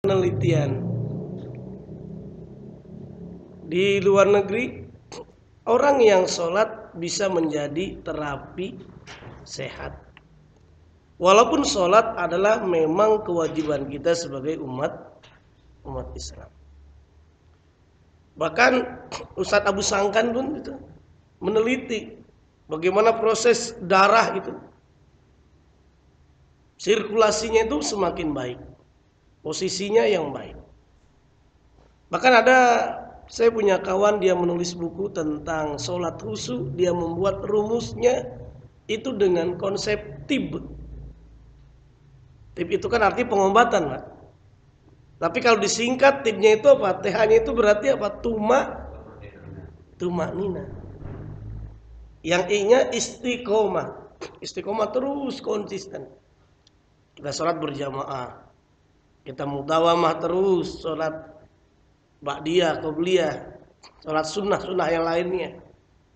penelitian di luar negeri, orang yang sholat bisa menjadi terapi sehat. Walaupun sholat adalah memang kewajiban kita sebagai umat Islam. Bahkan Ustadz Abu Sangkan pun itu meneliti bagaimana proses darah itu, sirkulasinya itu semakin baik, posisinya yang baik. Bahkan saya punya kawan, dia menulis buku tentang sholat khusyuk. Dia membuat rumusnya itu dengan konsep tib. Tib itu kan arti pengobatan, Pak. Tapi kalau disingkat tibnya itu apa? TH-nya itu berarti apa? Tumaknina. Yang I-nya istiqomah. Istiqomah terus konsisten. Kita sholat berjamaah, kita mudawamah terus, sholat ba'diyah, qobliyah, sholat sunnah yang lainnya,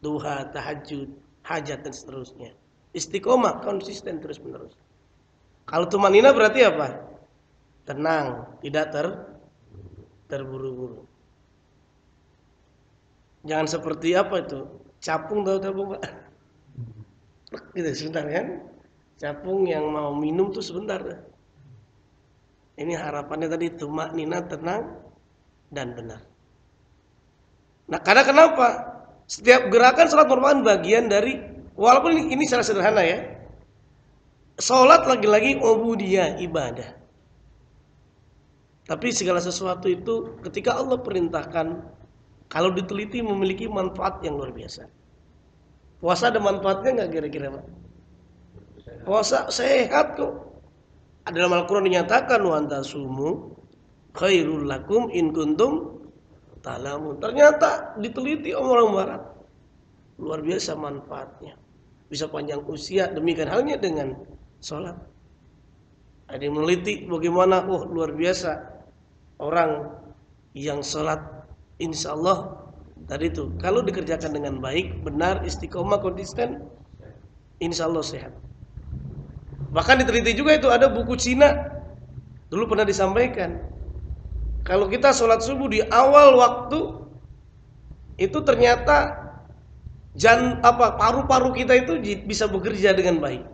duha, tahajud, hajat dan seterusnya. Istiqomah konsisten terus menerus. Kalau tumanina berarti apa? Tenang, tidak terburu-buru. Jangan seperti apa itu? Capung, tahu Pak? Gitu sebentar kan? Capung yang mau minum tuh sebentar. Ini harapannya tadi tumanina, tenang dan benar. Nah, karena kenapa? Setiap gerakan sholat merupakan bagian dari, walaupun ini secara sederhana ya, sholat lagi-lagi ubudiyah, ibadah. Tapi segala sesuatu itu ketika Allah perintahkan, kalau diteliti memiliki manfaat yang luar biasa. Puasa ada manfaatnya nggak kira-kira, Pak? Puasa sehat kok. Dalam Al-Quran dinyatakan wa antasumu khairul lakum in kuntum ta'lamun. Ternyata diteliti orang barat, luar biasa manfaatnya. Bisa panjang usia, demikian halnya dengan sholat. Ada yang meneliti bagaimana luar biasa orang yang sholat, insya Allah tadi itu kalau dikerjakan dengan baik, benar, istiqomah, konsisten, insya Allah sehat. Bahkan diteliti juga itu, ada buku Cina dulu pernah disampaikan, kalau kita sholat subuh di awal waktu itu ternyata paru-paru kita itu bisa bekerja dengan baik.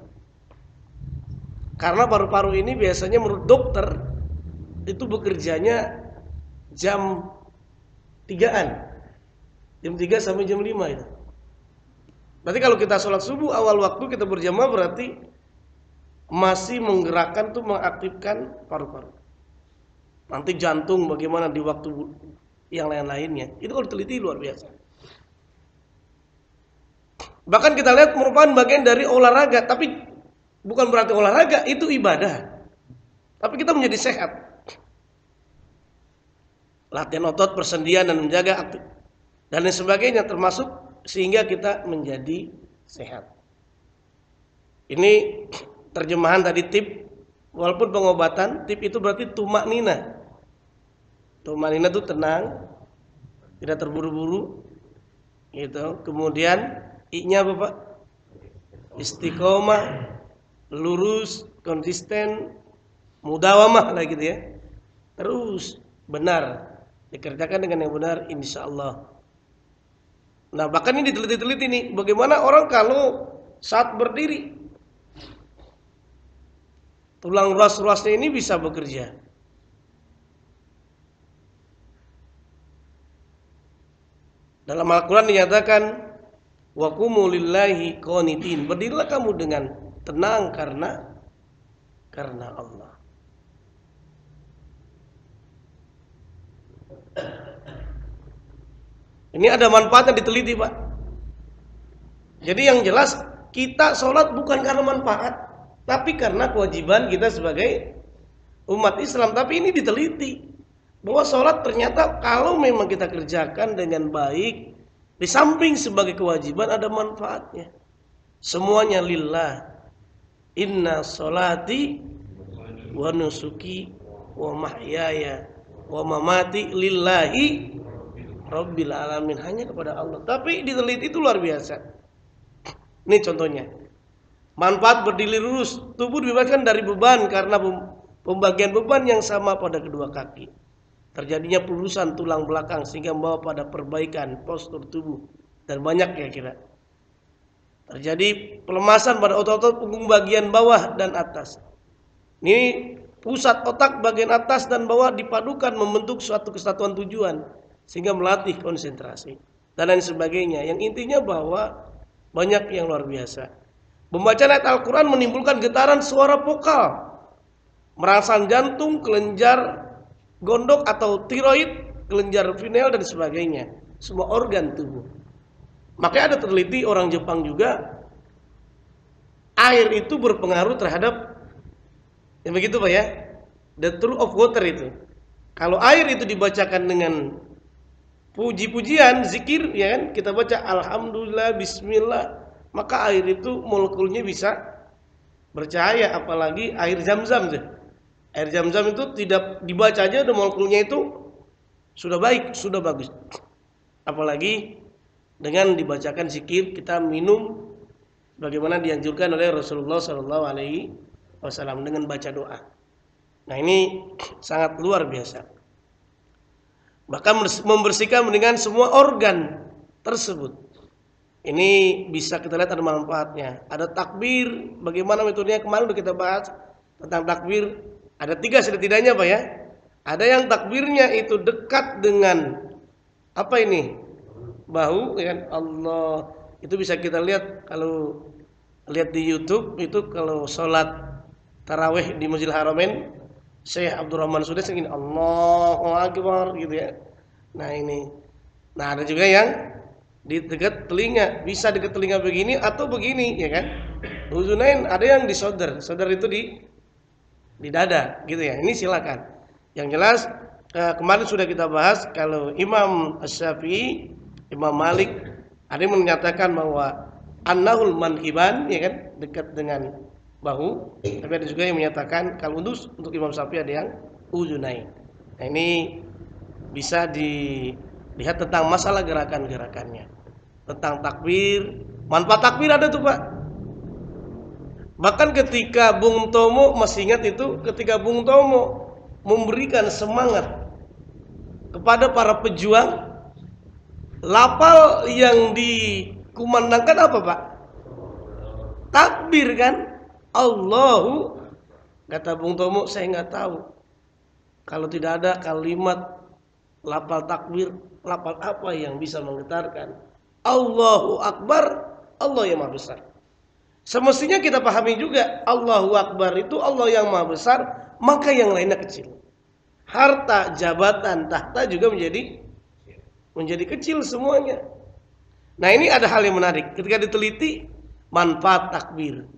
Karena paru-paru ini biasanya menurut dokter itu bekerjanya jam 3-an. Jam 3 sampai jam 5 itu. Berarti kalau kita sholat subuh awal waktu kita berjamaah berarti masih menggerakkan tuh, mengaktifkan paru-paru. Nanti jantung bagaimana di waktu yang lain-lainnya. Itu kalau diteliti luar biasa. Bahkan kita lihat merupakan bagian dari olahraga, tapi bukan berarti olahraga itu ibadah. Tapi kita menjadi sehat. Latihan otot, persendian dan menjaga aktif dan lain sebagainya termasuk sehingga kita menjadi sehat. Ini terjemahan tadi tip, walaupun pengobatan, tip itu berarti tumaknina. Tumaknina itu tenang, tidak terburu-buru, gitu. Kemudian I-nya apa, Pak? Istiqomah, lurus, konsisten, mudawamah lah gitu ya. Terus benar, dikerjakan dengan yang benar, insya Allah. Nah, bahkan ini diteliti-teliti nih, bagaimana orang kalau saat berdiri tulang ruas-ruasnya ini bisa bekerja. Dalam Al-Quran dinyatakan wa qumu lillahi qanitin. Berdirilah kamu dengan tenang karena Allah. Ini ada manfaatnya diteliti, Pak. Jadi yang jelas kita sholat bukan karena manfaat, tapi karena kewajiban kita sebagai umat Islam. Tapi ini diteliti bahwa sholat ternyata kalau memang kita kerjakan dengan baik, di samping sebagai kewajiban ada manfaatnya. Semuanya lillah. Inna sholati wa nusuki wa mahyaya wa mamati lillahi rabbil alamin, hanya kepada Allah. Tapi diteliti itu luar biasa. Ini contohnya. Manfaat berdiri lurus, tubuh dibebaskan dari beban karena pembagian beban yang sama pada kedua kaki, terjadinya pelurusan tulang belakang sehingga membawa pada perbaikan postur tubuh, dan banyak kira-kira. Terjadi pelemasan pada otot-otot punggung bagian bawah dan atas. Ini pusat otak bagian atas dan bawah dipadukan membentuk suatu kesatuan tujuan sehingga melatih konsentrasi dan lain sebagainya. Yang intinya bahwa banyak yang luar biasa. Membaca ayat Al-Quran menimbulkan getaran suara vokal, merangsang jantung, kelenjar gondok atau tiroid, kelenjar pineal dan sebagainya, semua organ tubuh. Makanya ada teliti orang Jepang juga, air itu berpengaruh terhadap, ya begitu Pak ya, the truth of water itu. Kalau air itu dibacakan dengan puji-pujian, zikir, ya kan, kita baca alhamdulillah, bismillah, maka air itu molekulnya bisa bercahaya. Apalagi air zam-zam tuh. Air zam-zam itu tidak dibaca aja udah molekulnya itu sudah baik, sudah bagus. Apalagi dengan dibacakan zikir, kita minum bagaimana dianjurkan oleh Rasulullah SAW dengan baca doa. Nah ini sangat luar biasa. Bahkan membersihkan dengan semua organ tersebut. Ini bisa kita lihat ada manfaatnya. Ada takbir, bagaimana metodenya kemarin udah kita bahas tentang takbir. Ada 3 setidaknya Pak ya. Ada yang takbirnya itu dekat dengan apa ini? Bahu, ya kan? Allah. Itu bisa kita lihat kalau lihat di YouTube itu kalau sholat tarawih di Masjidil Haramain, Syekh Abdurrahman Sudais ingin Allahu Akbar gitu ya. Nah ini. Nah ada juga yang di dekat telinga, bisa dekat telinga begini atau begini, ya kan? Uzunain ada yang di shoulder itu di dada, gitu ya. Ini silakan. Yang jelas kemarin sudah kita bahas kalau Imam Asy-Syafi'i, Imam Malik ada yang menyatakan bahwa annahul mankiban, ya kan, dekat dengan bahu. Tapi ada juga yang menyatakan kalau untuk Imam Syafi'i ada yang uzunain. Nah ini bisa dilihat tentang masalah gerakan-gerakannya, tentang takbir. Manfaat takbir ada tuh Pak. Bahkan ketika Bung Tomo, masih ingat itu, ketika Bung Tomo memberikan semangat kepada para pejuang, lafal yang dikumandangkan apa Pak? Takbir kan? Allahu, kata Bung Tomo, saya nggak tahu kalau tidak ada kalimat lafal takbir, lafal apa yang bisa menggetarkan? Allahu Akbar, Allah yang Maha Besar. Semestinya kita pahami juga Allahu Akbar itu Allah yang Maha Besar, maka yang lainnya kecil. Harta, jabatan, tahta juga menjadi kecil semuanya. Nah ini ada hal yang menarik ketika diteliti manfaat takbir.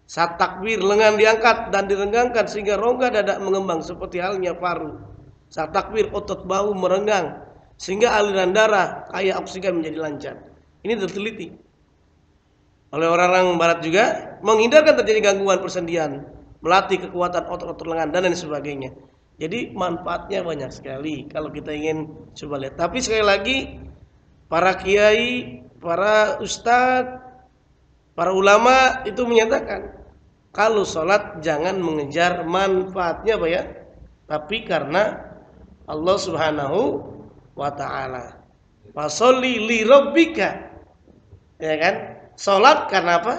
Saat takbir lengan diangkat dan direnggangkan sehingga rongga dada mengembang seperti halnya paru. Saat takbir otot bahu merenggang sehingga aliran darah kaya oksigen menjadi lancar. Ini diteliti oleh orang-orang barat juga, menghindarkan terjadi gangguan persendian, melatih kekuatan otot-otot lengan dan lain sebagainya. Jadi manfaatnya banyak sekali kalau kita ingin coba lihat. Tapi sekali lagi para kiai, para ustadz, para ulama itu menyatakan kalau sholat jangan mengejar manfaatnya Pak ya, tapi karena Allah Subhanahu wa ta'ala. Fasholli li rabbika, ya kan? Sholat karena apa?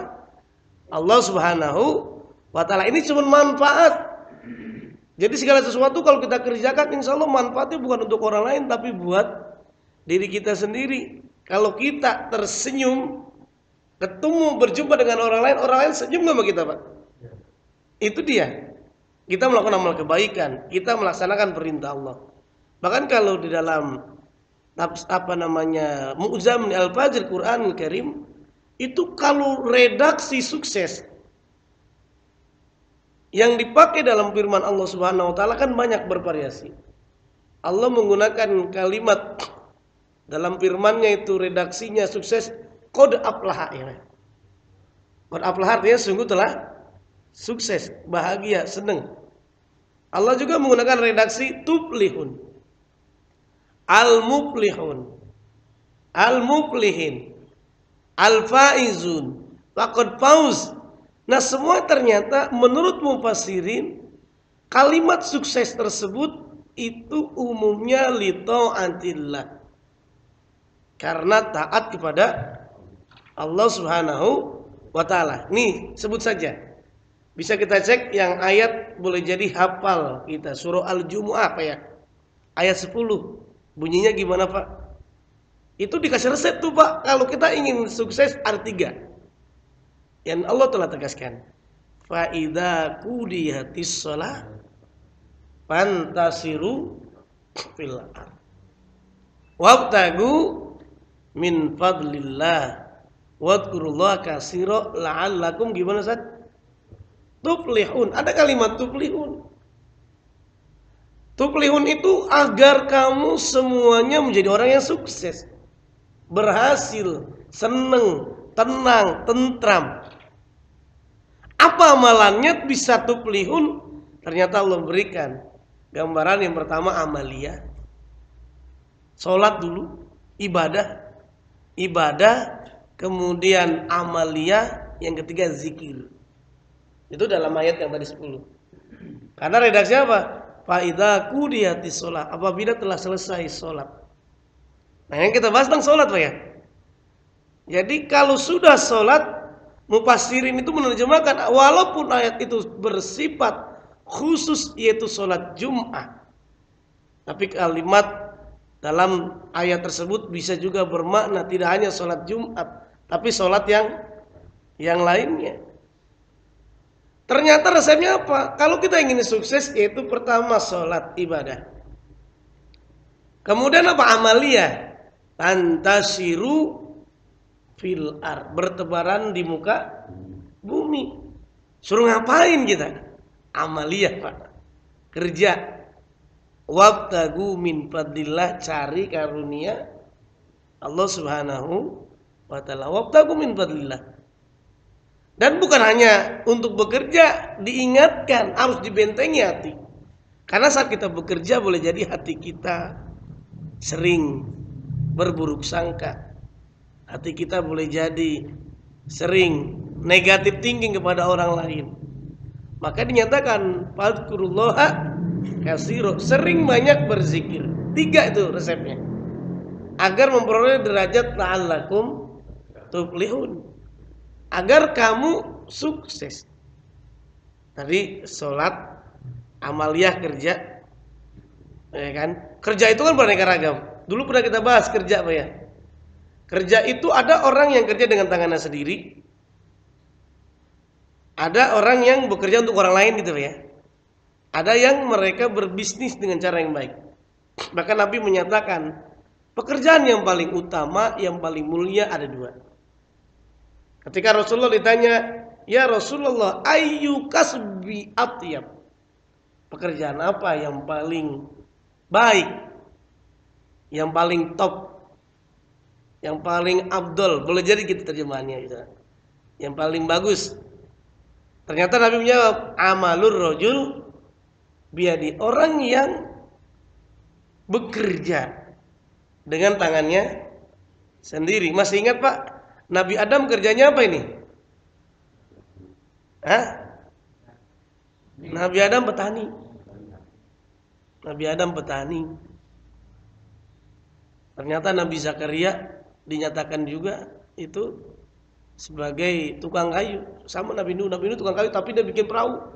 Allah Subhanahu wa ta'ala. Ini cuma manfaat. Jadi segala sesuatu kalau kita kerjakan, insya Allah manfaatnya bukan untuk orang lain, tapi buat diri kita sendiri. Kalau kita tersenyum, ketemu berjumpa dengan orang lain senyum nggak sama kita Pak? Itu dia. Kita melakukan amal kebaikan, kita melaksanakan perintah Allah. Bahkan kalau di dalam Mu'jam Al-Fajr Quranul Karim, itu kalau redaksi sukses yang dipakai dalam firman Allah Subhanahu wa taala kan banyak bervariasi. Allah menggunakan kalimat dalam firman-Nya itu redaksinya sukses, qad aflaha ya. Qad aflaha artinya sungguh telah sukses, bahagia, senang. Allah juga menggunakan redaksi tuflihun, al-muflihun, al-muflihin, al-faizun, laqad fauz. Nah semua ternyata menurut mufassirin Kalimat sukses tersebut itu umumnya li ta'atillah, karena taat kepada Allah Subhanahu wa taala. Nih, sebut saja. Bisa kita cek yang ayat, boleh jadi hafal kita. Surah Al-Jumu'ah apa ya? Ayat 10. Bunyinya gimana, Pak? Itu dikasih resep tuh, Pak. Kalau kita ingin sukses ada 3. Yang Allah telah tegaskan. Fa idza qudiyatis shalah fantasiru fil ardh wabtagu min fadlillah wadhkurullaha katsira la'allakum gimana Ustaz? Tuflihun. Ada kalimat tuflihun. Tuflihun itu agar kamu semuanya menjadi orang yang sukses, berhasil, seneng, tenang, tentram. Apa amalannya bisa tuflihun? Ternyata Allah berikan gambaran yang pertama amaliyah. Sholat dulu, ibadah, kemudian amaliyah, yang ketiga zikir. Itu dalam ayat yang tadi 10. Karena redaksi apa? Fa idza qudiyatis shalah, apabila telah selesai sholat. Nah, yang kita bahas tentang sholat, Pak ya. Jadi kalau sudah sholat, mufassirin itu menerjemahkan walaupun ayat itu bersifat khusus yaitu sholat Jum'ah, tapi kalimat dalam ayat tersebut bisa juga bermakna tidak hanya sholat Jumat, tapi sholat yang lainnya. Ternyata resepnya apa? Kalau kita ingin sukses, yaitu pertama sholat ibadah, kemudian apa? Amaliyah, tantasiru fil ardh, bertebaran di muka bumi. Suruh ngapain kita? Amaliyah, Pak, kerja. Wabtagu min fadlillah, cari karunia Allah Subhanahu wa taala. Wabtagu min fadlillah. Dan bukan hanya untuk bekerja, diingatkan harus dibentengi hati. Karena saat kita bekerja boleh jadi hati kita sering berburuk sangka. Hati kita boleh jadi sering negatif thinking kepada orang lain. Maka dinyatakan fadhkurullaha katsira, sering banyak berzikir. 3 itu resepnya. Agar memperoleh derajat la'allakum tuflihun. Agar kamu sukses. Tadi sholat, amaliyah, kerja. Ya kan? Kerja itu kan beraneka ragam. Dulu pernah kita bahas kerja, Pak ya. Kerja itu ada orang yang kerja dengan tangannya sendiri. Ada orang yang bekerja untuk orang lain gitu ya. Ada yang mereka berbisnis dengan cara yang baik. Bahkan Nabi menyatakan pekerjaan yang paling utama, yang paling mulia ada 2. Ketika Rasulullah ditanya, ya Rasulullah, ayyu kasbi atyab, pekerjaan apa yang paling baik, yang paling top, yang paling abdol, boleh jadi gitu terjemahannya gitu. Yang paling bagus. Ternyata Nabi menjawab, amalur rajul biadi, orang yang bekerja dengan tangannya sendiri. Masih ingat, Pak? Nabi Adam kerjanya apa ini? Nabi Adam petani. Nabi Adam petani. Ternyata Nabi Zakaria dinyatakan juga itu sebagai tukang kayu. Sama Nabi Nuh tukang kayu, tapi dia bikin perahu.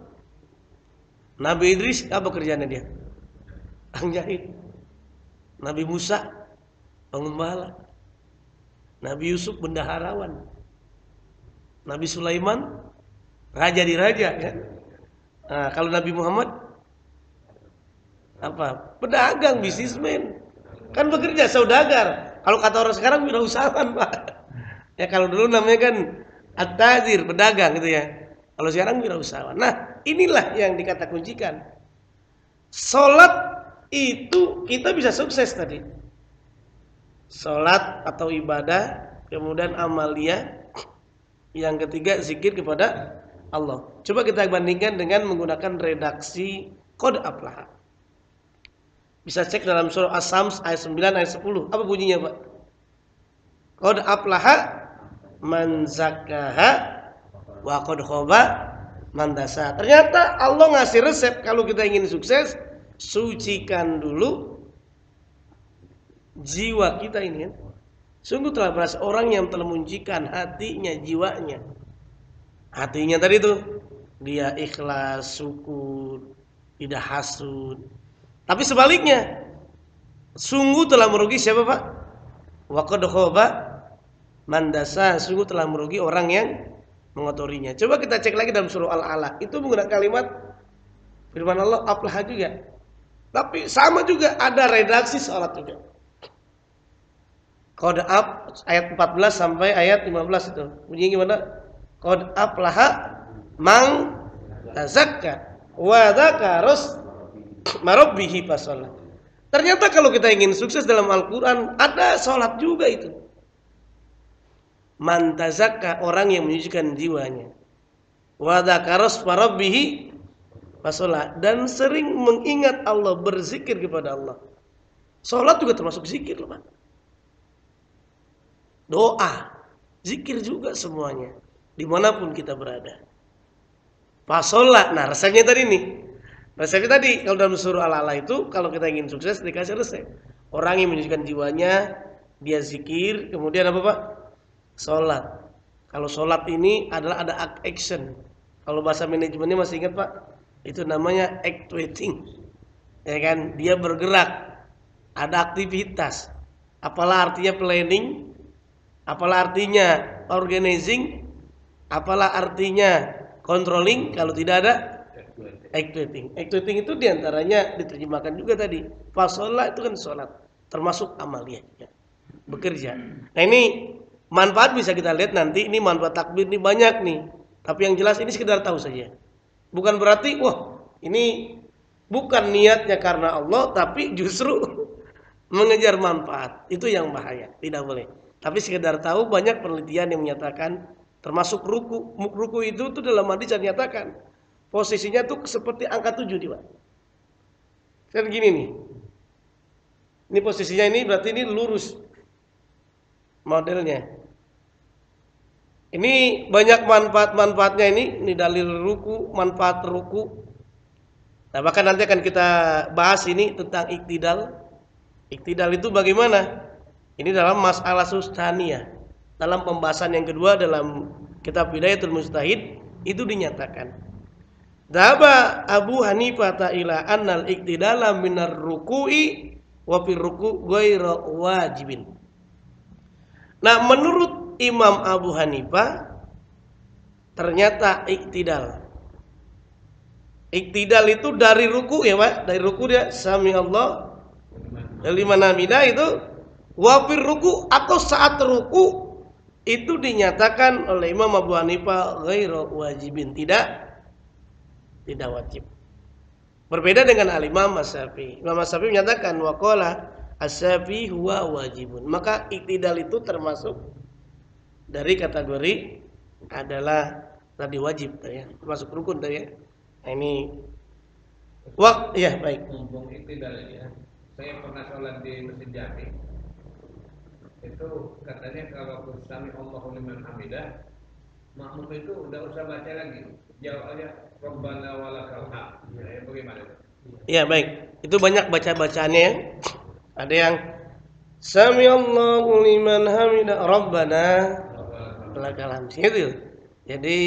Nabi Idris apa kerjanya dia? Jahit. Nabi Musa pengembala. Nabi Yusuf bendaharawan. Nabi Sulaiman raja di raja kan? Nah, kalau Nabi Muhammad apa? Pedagang, bisnismen. Kan bekerja, saudagar. Kalau kata orang sekarang wirausahawan, Pak. Ya kalau dulu namanya kan at-tajir, pedagang gitu ya. Kalau sekarang wirausahawan. Nah, inilah yang dikata kuncikan. Salat itu kita bisa sukses tadi. Salat atau ibadah, kemudian amaliyah, yang ketiga zikir kepada Allah. Coba kita bandingkan dengan menggunakan redaksi qad aflaha. Bisa cek dalam surah As-Sams ayat 9 ayat 10. Apa bunyinya, Pak? Qad aflaha man zakkaha wa qad khaba mandasa. Ternyata Allah ngasih resep kalau kita ingin sukses, sucikan dulu jiwa kita ini kan. Sungguh telah berasa orang yang telah mensucikan hatinya, jiwanya. Hatinya tadi tuh dia ikhlas, syukur, tidak hasud. Tapi sebaliknya, sungguh telah merugi siapa Pak? Wa qad khaba mandasa, sungguh telah merugi orang yang mengotorinya. Coba kita cek lagi dalam surah Al-Alaq. Itu menggunakan kalimat firman Allah aflah juga. Tapi sama juga ada redaksi salat juga. Qad ayat 14 sampai ayat 15 itu. Bunyinya gimana? Qad aflaha man tazakka wa dzakaras marabbihi fasalla. Ternyata kalau kita ingin sukses dalam Al-Qur'an ada salat juga itu. Man tazakka, orang yang menyucikan jiwanya. Wa dzakaras marabbihi fasalla, dan sering mengingat Allah, berzikir kepada Allah. Salat juga termasuk zikir loh, Pak. Doa, zikir juga semuanya, dimanapun kita berada. Fasolat, nah resepnya tadi nih. Resepnya tadi kalau dalam surah Al-Alaq itu, kalau kita ingin sukses dikasih resep. Orang yang menyucikan jiwanya, dia zikir, kemudian apa Pak? Solat. Kalau solat ini adalah ada action. Kalau bahasa manajemennya masih ingat Pak? Itu namanya activating. Ya kan? Dia bergerak, ada aktivitas. Apalah artinya planning? Apalah artinya organizing? Apalah artinya controlling kalau tidak ada activating? Activating itu diantaranya diterjemahkan juga tadi. Fasolah itu kan sholat, termasuk amaliyah juga, bekerja. Nah ini manfaat bisa kita lihat nanti. Ini manfaat takbir ini banyak nih. Tapi yang jelas ini sekedar tahu saja. Bukan berarti wah ini bukan niatnya karena Allah, tapi justru mengejar manfaat. Itu yang bahaya. Tidak boleh. Tapi sekedar tahu, banyak penelitian yang menyatakan termasuk ruku. Ruku itu tuh dalam hadis dinyatakan posisinya tuh seperti angka 7 nih, Pak. Kan gini nih. Ini posisinya ini berarti ini lurus modelnya. Ini banyak manfaat-manfaatnya ini dalil ruku, manfaat ruku. Nah, bahkan nanti akan kita bahas ini tentang iktidal. Iktidal itu bagaimana? Ini dalam masalah sustaniyah. Dalam pembahasan yang kedua dalam kitab Bidayatul Mujtahid itu dinyatakan. Dhaba Abu Hanifah ila annal iktidala minar ruku'i wa fir ruku' ghairu wajibin. Nah, menurut Imam Abu Hanifah ternyata iktidal. Iktidal itu dari ruku ya, Pak. Dari ruku dia sami Allah liman hamidah itu. Wafir ruku atau saat ruku itu dinyatakan oleh Imam Abu Hanifah ghairu wajibin, tidak wajib. Berbeda dengan Al-Imam As-Syafi'i. Imam As-Syafi'i menyatakan waqala as-Syafi'i huwa wajibun. Maka iktidal itu termasuk dari kategori adalah tadi wajib ya, termasuk rukun tadi ya. Nah, ini ya baik. Ngomong iktidal ya. Saya pernah sholat di Masjid Jami. Itu katanya kalau sami Allahu liman hamidah, makmum itu udah usah baca lagi, jawab aja Rabbana walakal hamd. Ya, bagaimana itu? Ya baik, itu banyak baca-bacaannya ya. Ada yang sami Allahu liman hamidah Rabbana walakal hamd itu. Jadi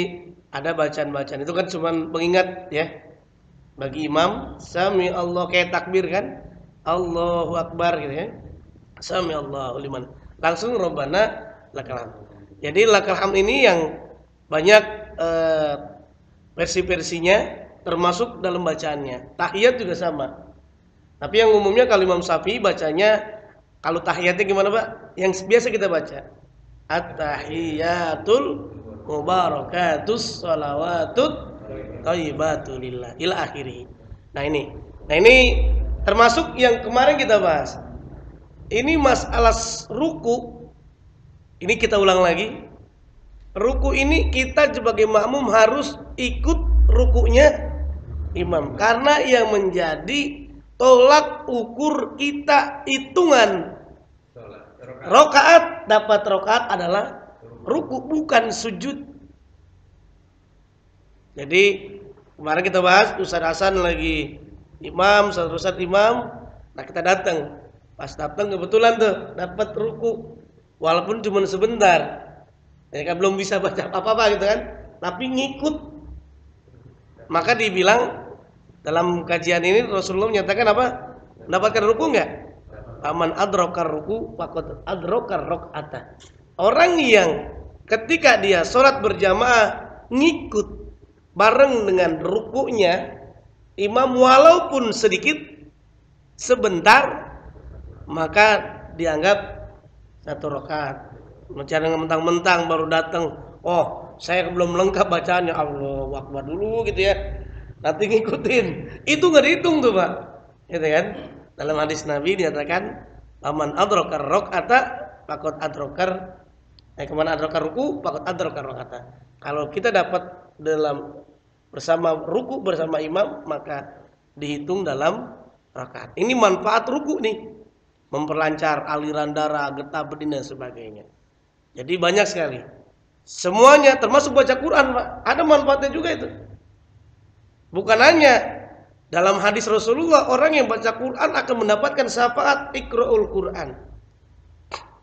ada bacaan-bacaan itu kan cuma pengingat ya bagi imam. Sami Allah kayak takbir kan, Allahu Akbar gitu ya. Sami Allahu liman, langsung Rabbana lakal hamd. Jadi lakal hamd ini yang banyak versi-versinya termasuk dalam bacaannya. Tahiyat juga sama. Tapi yang umumnya kalau Imam Syafi'i bacanya, kalau tahiyatnya gimana Pak? Yang biasa kita baca at-tahiyatul mubarakatus shalawatut thayyibatul lillah ila akhirih. Nah ini termasuk yang kemarin kita bahas. Ini masalah ruku. Ini kita ulang lagi. Ruku ini kita sebagai makmum harus ikut rukunya imam, karena yang menjadi tolak ukur kita hitungan rokaat, dapat rokaat adalah ruku, bukan sujud. Jadi kemarin kita bahas Ustaz Hasan lagi imam, Ustaz imam, nah kita datang. Pas datang kebetulan tuh dapat ruku, walaupun cuma sebentar. Ya kan belum bisa baca apa-apa gitu kan, tapi ngikut. Maka dibilang dalam kajian ini Rasulullah menyatakan apa? Mendapatkan ruku enggak? Aman adrokar ruku, faqad adrokar rok'ata. Orang yang ketika dia sholat berjamaah ngikut bareng dengan rukunya imam walaupun sedikit sebentar, maka dianggap satu rakaat. Jangan mentang-mentang baru datang, oh saya belum lengkap bacaannya, Allahu Akbar dulu gitu ya. Nanti ngikutin. Itu nggak dihitung tuh Pak. Gitu kan? Dalam hadis Nabi dinyatakan, "Aman adrokar rakaata faqad adrokar." Kemana adrokar ruku, faqad adrokar rakaata. Kalau kita dapat dalam bersama ruku bersama imam, maka dihitung dalam rakaat. Ini manfaat ruku nih. Memperlancar aliran darah, getah benih dan sebagainya. Jadi banyak sekali. Semuanya termasuk baca Quran, Pak. Ada manfaatnya juga itu. Bukan hanya dalam hadis Rasulullah orang yang baca Quran akan mendapatkan syafaat iqra'ul Quran.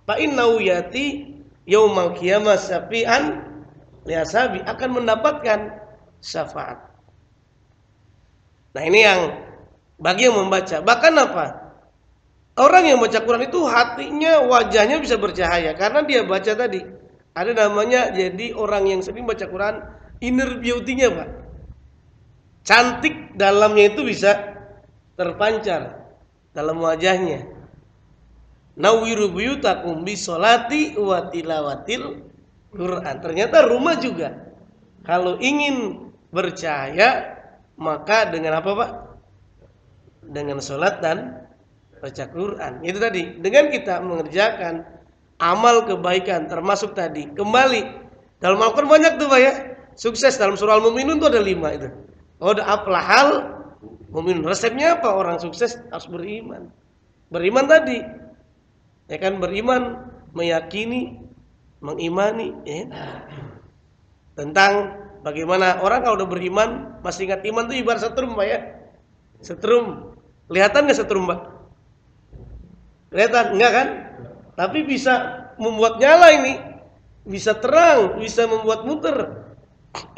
Fa innahu yati yaumal qiyamah syafi'an liasabi, akan mendapatkan syafaat. Nah, ini yang bagi yang membaca. Bahkan apa? Orang yang baca Quran itu hatinya, wajahnya bisa bercahaya karena dia baca tadi. Ada namanya jadi orang yang sering baca Quran, inner beauty-nya, Pak. Cantik dalamnya itu bisa terpancar dalam wajahnya. Nawwiru buyutakum bisolati wa tilawatil Quran. Ternyata rumah juga kalau ingin bercahaya maka dengan apa, Pak? Dengan sholat dan baca Quran. Itu tadi, dengan kita mengerjakan amal kebaikan termasuk tadi kembali dalam Al-Quran banyak tuh Pak ya. Sukses dalam surah Al-Mu'minun tuh ada 5 itu. Oh, ada aflahal mu'minun. Resepnya apa? Orang sukses harus beriman. Beriman tadi. Ya kan, beriman, meyakini, mengimani ya. Tentang bagaimana orang kalau udah beriman, masih ingat iman tuh ibarat setrum Pak ya. Setrum. Kelihatan enggak setrum, Pak? Kelihatan enggak kan? Tapi bisa membuat nyala ini, bisa terang, bisa membuat muter.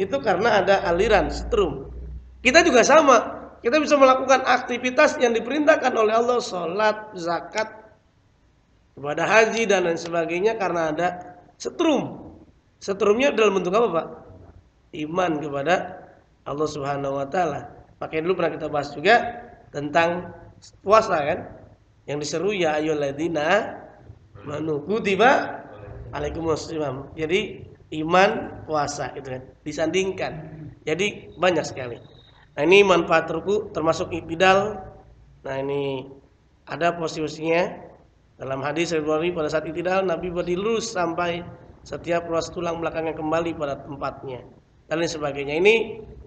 Itu karena ada aliran setrum. Kita juga sama. Kita bisa melakukan aktivitas yang diperintahkan oleh Allah, sholat, zakat, ibadah haji dan lain sebagainya karena ada setrum. Setrumnya dalam bentuk apa, Pak? Iman kepada Allah Subhanahu wa taala. Makanya dulu pernah kita bahas juga tentang puasa kan? Yang diseru ya ayyuhalladzina amanu kutiba alaikumusiyam. Jadi iman, puasa gitu kan. Disandingkan. Jadi banyak sekali. Nah, ini manfaat ruku termasuk i'tidal. Nah, ini ada posisinya dalam hadis Bukhari pada saat i'tidal Nabi berdiri lurus sampai setiap ruas tulang belakangnya kembali pada tempatnya dan lain sebagainya. Ini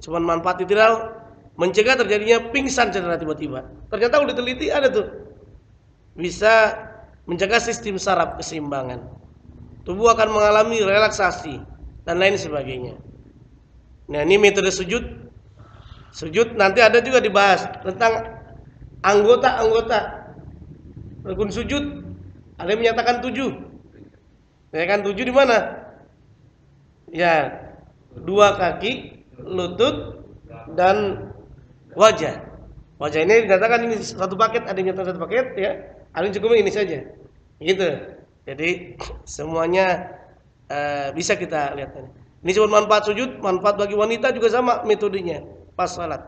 cuma manfaat i'tidal, mencegah terjadinya pingsan secara tiba-tiba. Ternyata udah diteliti ada tuh. Bisa mencegah sistem saraf keseimbangan. Tubuh akan mengalami relaksasi dan lain sebagainya. Nah, ini metode sujud. Sujud nanti ada juga dibahas tentang anggota-anggota rukun sujud. Ada yang menyatakan 7. Ya kan 7 di mana? Ya, 2 kaki, lutut dan wajah. Wajah ini dikatakan ini satu paket, ada yang nyatakan satu paket ya. Ada yang cukup ini saja. Gitu. Jadi semuanya bisa kita lihat ini. Ini cuma manfaat sujud, manfaat bagi wanita juga sama metodenya pas salat.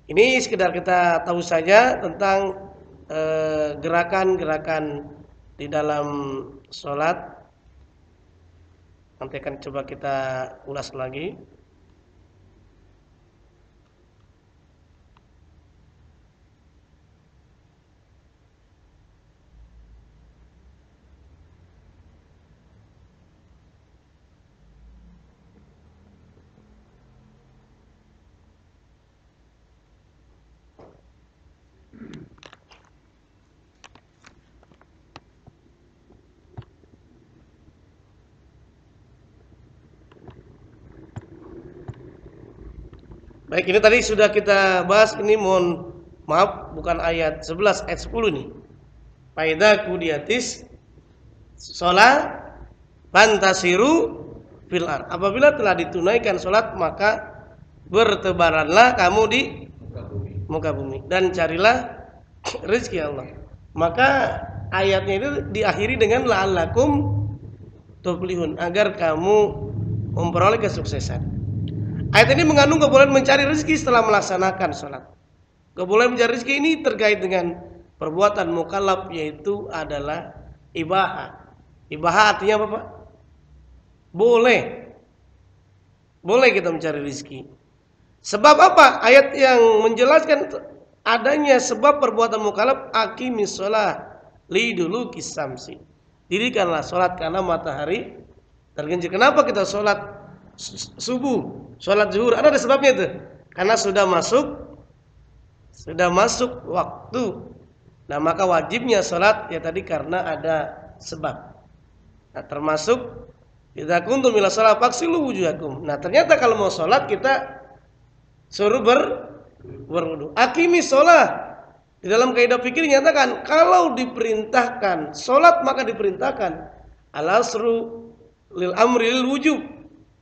Ini sekedar kita tahu saja tentang gerakan-gerakan di dalam salat. Nanti akan coba kita ulas lagi. Baik, ini tadi sudah kita bahas, ini mohon maaf bukan ayat 11, ayat 10 nih. Faidza qudiyatis shalah fantasiru fil ard. Apabila telah ditunaikan salat maka bertebaranlah kamu di muka bumi dan carilah rezeki Allah. Maka ayatnya itu diakhiri dengan la'allakum tuflihun, agar kamu memperoleh kesuksesan. Ayat ini mengandung kebolehan mencari rezeki setelah melaksanakan sholat. Kebolehan mencari rezeki ini terkait dengan perbuatan mukallaf, yaitu adalah ibahah. Ibahah artinya apa, Pak? Boleh. Boleh kita mencari rezeki. Sebab apa? Ayat yang menjelaskan adanya sebab perbuatan mukallaf, aqimis shalah lidulukis samsi. Dirikanlah sholat karena matahari tergelincir. Kenapa kita sholat subuh, sholat zuhur? Ada sebabnya itu. Karena sudah masuk waktu. Nah, maka wajibnya sholat ya tadi karena ada sebab. Nah, termasuk idza kuntum ila shalah faghsilu wujuhakum. Nah, ternyata kalau mau sholat kita suruh berwudu. Aqimis shalah. Di dalam kaidah fikih dinyatakan kalau diperintahkan sholat maka diperintahkan al-asru lil amri lil wujub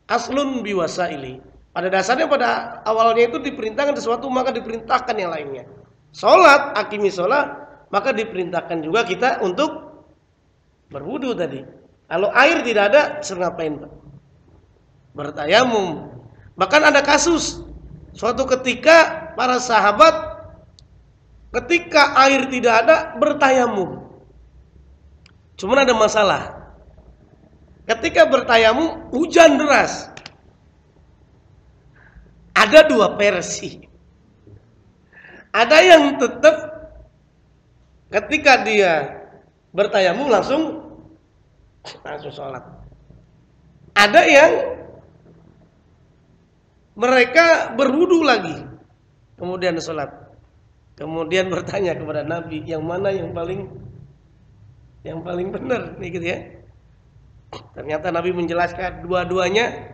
aslun biwasaili. Pada dasarnya pada awalnya itu diperintahkan sesuatu maka diperintahkan yang lainnya. Sholat, aqimis sholat, maka diperintahkan juga kita untuk berwudu tadi. Kalau air tidak ada, suruh ngapain, Pak? Bertayamum. Bahkan ada kasus suatu ketika para sahabat ketika air tidak ada bertayamum. Cuma ada masalah. Ketika bertayamum hujan deras. Ada dua versi. Ada yang tetap ketika dia bertayamum langsung sholat. Ada yang mereka berwudu lagi kemudian sholat. Kemudian bertanya kepada Nabi, yang mana yang paling benar nih gitu ya. Ternyata Nabi menjelaskan dua-duanya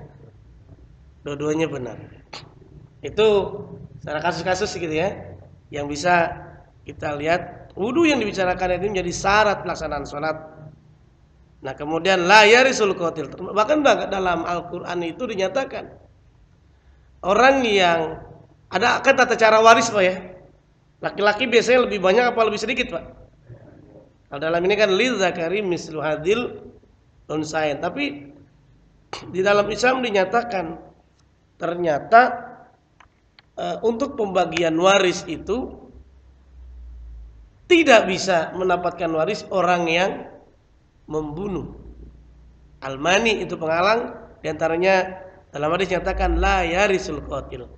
benar. Itu secara kasus-kasus gitu ya, yang bisa kita lihat. Wudu yang dibicarakan itu menjadi syarat pelaksanaan sholat. Nah, kemudian la yarisul qatil. Bahkan dalam Al-Quran itu dinyatakan orang yang ada kan tata cara waris, Pak ya. Laki-laki biasanya lebih banyak apa lebih sedikit, Pak? Kalau dalam ini kan lil zakari mislu hadil unsain. Tapi di dalam Islam dinyatakan ternyata untuk pembagian waris itu tidak bisa mendapatkan waris orang yang membunuh. Al-mani itu penghalang, diantaranya dalam hadis nyatakan la yarisul qatil.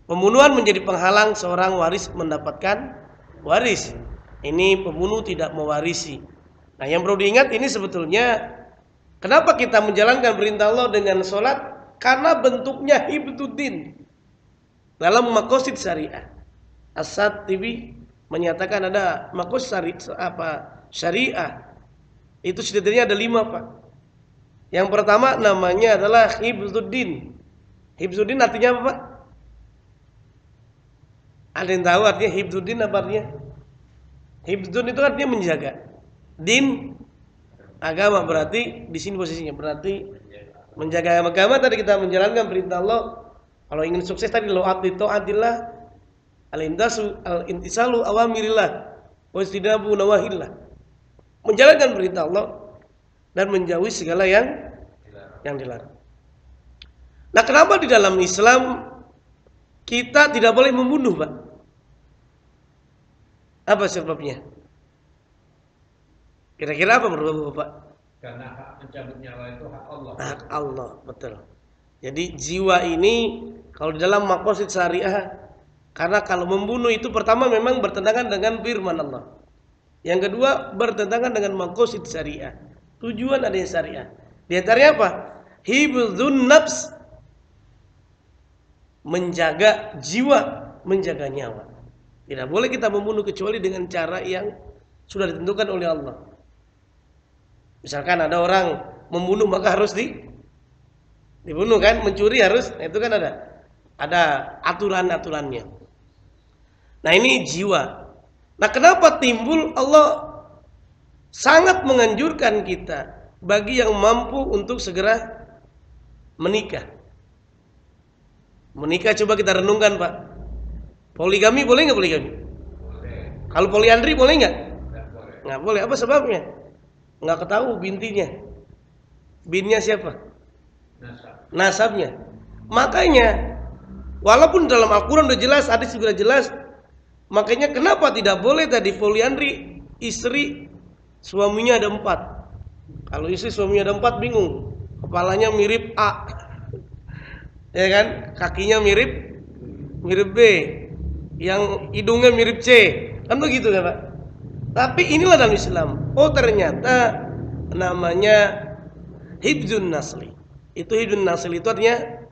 Pembunuhan menjadi penghalang seorang waris mendapatkan waris. Ini pembunuh tidak mewarisi. Nah, yang perlu diingat ini sebetulnya kenapa kita menjalankan perintah Allah dengan sholat? Karena bentuknya hibduddin dalam maqasid syariah. As-Satibi menyatakan ada maqasid syariah. Itu setidaknya ada 5, Pak. Yang pertama namanya adalah hibduddin. Hibduddin artinya apa, Pak? Ada yang tahu artinya hibduddin apa artinya? Hibdun itu artinya menjaga. Din agama, berarti di sini posisinya berarti menjaga agama. Tadi kita menjalankan perintah Allah. Kalau ingin sukses tadi lo ta'atillah al-intisalu awamirillah wa istinabu nawahillah. Menjalankan perintah Allah dan menjauhi segala yang dilarang. Nah, kenapa di dalam Islam kita tidak boleh membunuh, Pak? Apa sebabnya? Kira-kira apa menurut Bapak? Karena hak mencabut nyawa itu hak Allah. Hak Allah, betul. Jadi jiwa ini kalau di dalam maqasid syariah, karena kalau membunuh itu pertama memang bertentangan dengan firman Allah. Yang kedua bertentangan dengan maqasid syariah. Tujuan adanya syariah. Di antaranya apa? Hibdzun nafs, menjaga jiwa, menjaga nyawa. Tidak boleh kita membunuh kecuali dengan cara yang sudah ditentukan oleh Allah. Misalkan ada orang membunuh maka harus dibunuh kan, mencuri harus, nah itu kan ada. Ada aturan-aturannya. Nah ini jiwa. Nah kenapa timbul Allah sangat menganjurkan kita bagi yang mampu untuk segera menikah. Menikah coba kita renungkan Pak. Poligami boleh nggak poligami? Kalau poliandri boleh nggak? Nggak boleh. Apa sebabnya? Nggak ketahui bintinya. Binnya siapa? Nasabnya. Makanya walaupun dalam Al-Quran udah jelas, hadis juga jelas, makanya kenapa tidak boleh tadi poliandri, istri suaminya ada 4. Kalau istri suaminya ada 4 bingung, kepalanya mirip A, ya kan? Kakinya mirip B, yang hidungnya mirip C, kan begitu kan Pak? Tapi inilah dalam Islam. Oh ternyata namanya hibzun nasli. Itu hibzun nasli itu artinya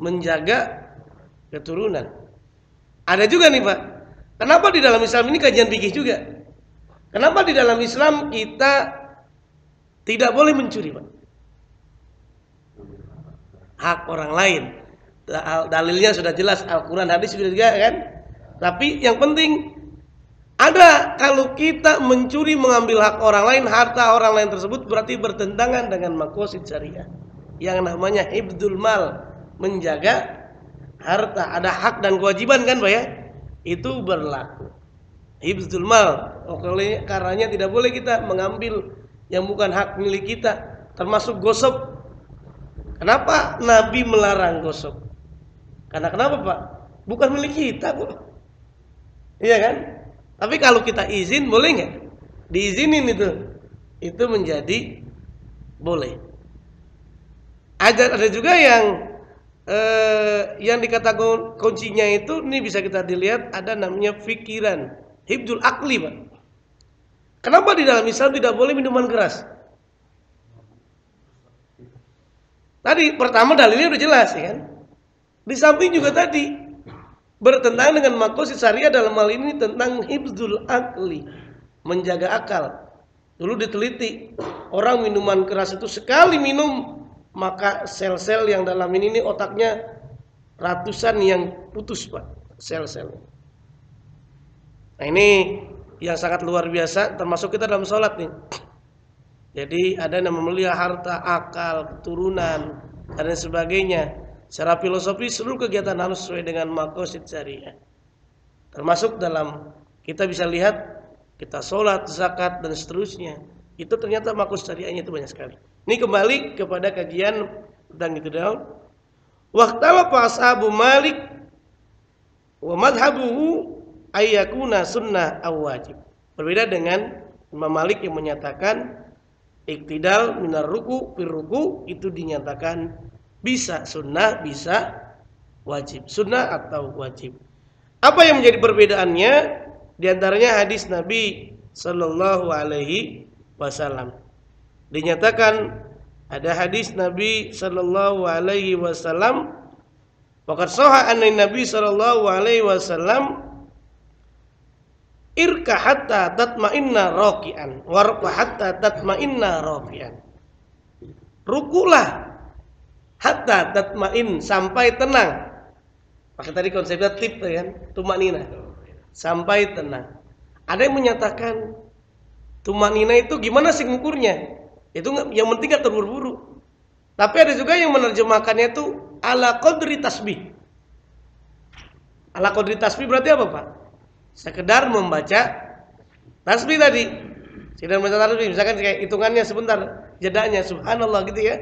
menjaga keturunan. Ada juga nih Pak. Kenapa di dalam Islam ini kajian fikih juga? Kenapa di dalam Islam kita tidak boleh mencuri Pak? Hak orang lain. Dalilnya sudah jelas, Al-Quran, hadis juga kan. Tapi yang penting ada, kalau kita mencuri mengambil hak orang lain, harta orang lain tersebut berarti bertentangan dengan maqasid syariah. Yang namanya hifdzul mal, menjaga harta, ada hak dan kewajiban kan Pak ya? Itu berlaku. Hifdzul mal, karenanya tidak boleh kita mengambil yang bukan hak milik kita, termasuk gosok. Kenapa Nabi melarang gosok? Karena kenapa Pak? Bukan milik kita Bu. Iya kan? Tapi kalau kita izin boleh nggak? Diizinin itu menjadi boleh. Ada juga yang dikatakan kuncinya itu, ini bisa kita dilihat ada namanya pikiran, hibzul akli Pak. Kenapa di dalam Islam tidak boleh minuman keras? Tadi pertama dalilnya udah jelas ya kan. Di samping juga tadi bertentangan dengan maqasid syariah dalam hal ini tentang hibzul akli, menjaga akal. Dulu diteliti, orang minuman keras itu sekali minum maka sel-sel yang dalam ini otaknya ratusan yang putus Pak, sel-sel. Nah ini yang sangat luar biasa, termasuk kita dalam sholat nih. Jadi ada yang memelihara harta, akal, keturunan dan sebagainya. Secara filosofi seluruh kegiatan harus sesuai dengan maqasid syariah. Termasuk dalam kita bisa lihat kita sholat, zakat dan seterusnya. Itu ternyata maqasid syariahnya itu banyak sekali. Ini kembali kepada kajian tentang itu daun. Waqtalafa ashabu Malik wa madhabuhu ayyakuna sunnah aw wajib. Berbeda dengan Imam Malik yang menyatakan iktidal minar ruku fir ruku itu dinyatakan bisa sunnah, bisa wajib. Sunnah atau wajib. Apa yang menjadi perbedaannya? Di antaranya hadis Nabi Sallallahu Alaihi Wasallam. Dinyatakan ada hadis Nabi Sallallahu Alaihi Wasallam. Waqad sahha anna Nabi Sallallahu Alaihi Wasallam irka hatta tatma'inna raki'an warqa hatta tatma'inna rafi'an. Rukulah hatta tatma'in, sampai tenang. Maka tadi konsepnya tip kan, tumanina, sampai tenang. Ada yang menyatakan tumanina itu gimana sih ngukurnya? Itu yang penting gak terburu-buru. Tapi ada juga yang menerjemahkannya itu ala qadri tasbih. Ala qadri tasbih berarti apa Pak? Sekedar membaca tasbih tadi. Sekedar membaca tasbih, misalkan kayak hitungannya sebentar, jedanya subhanallah gitu ya.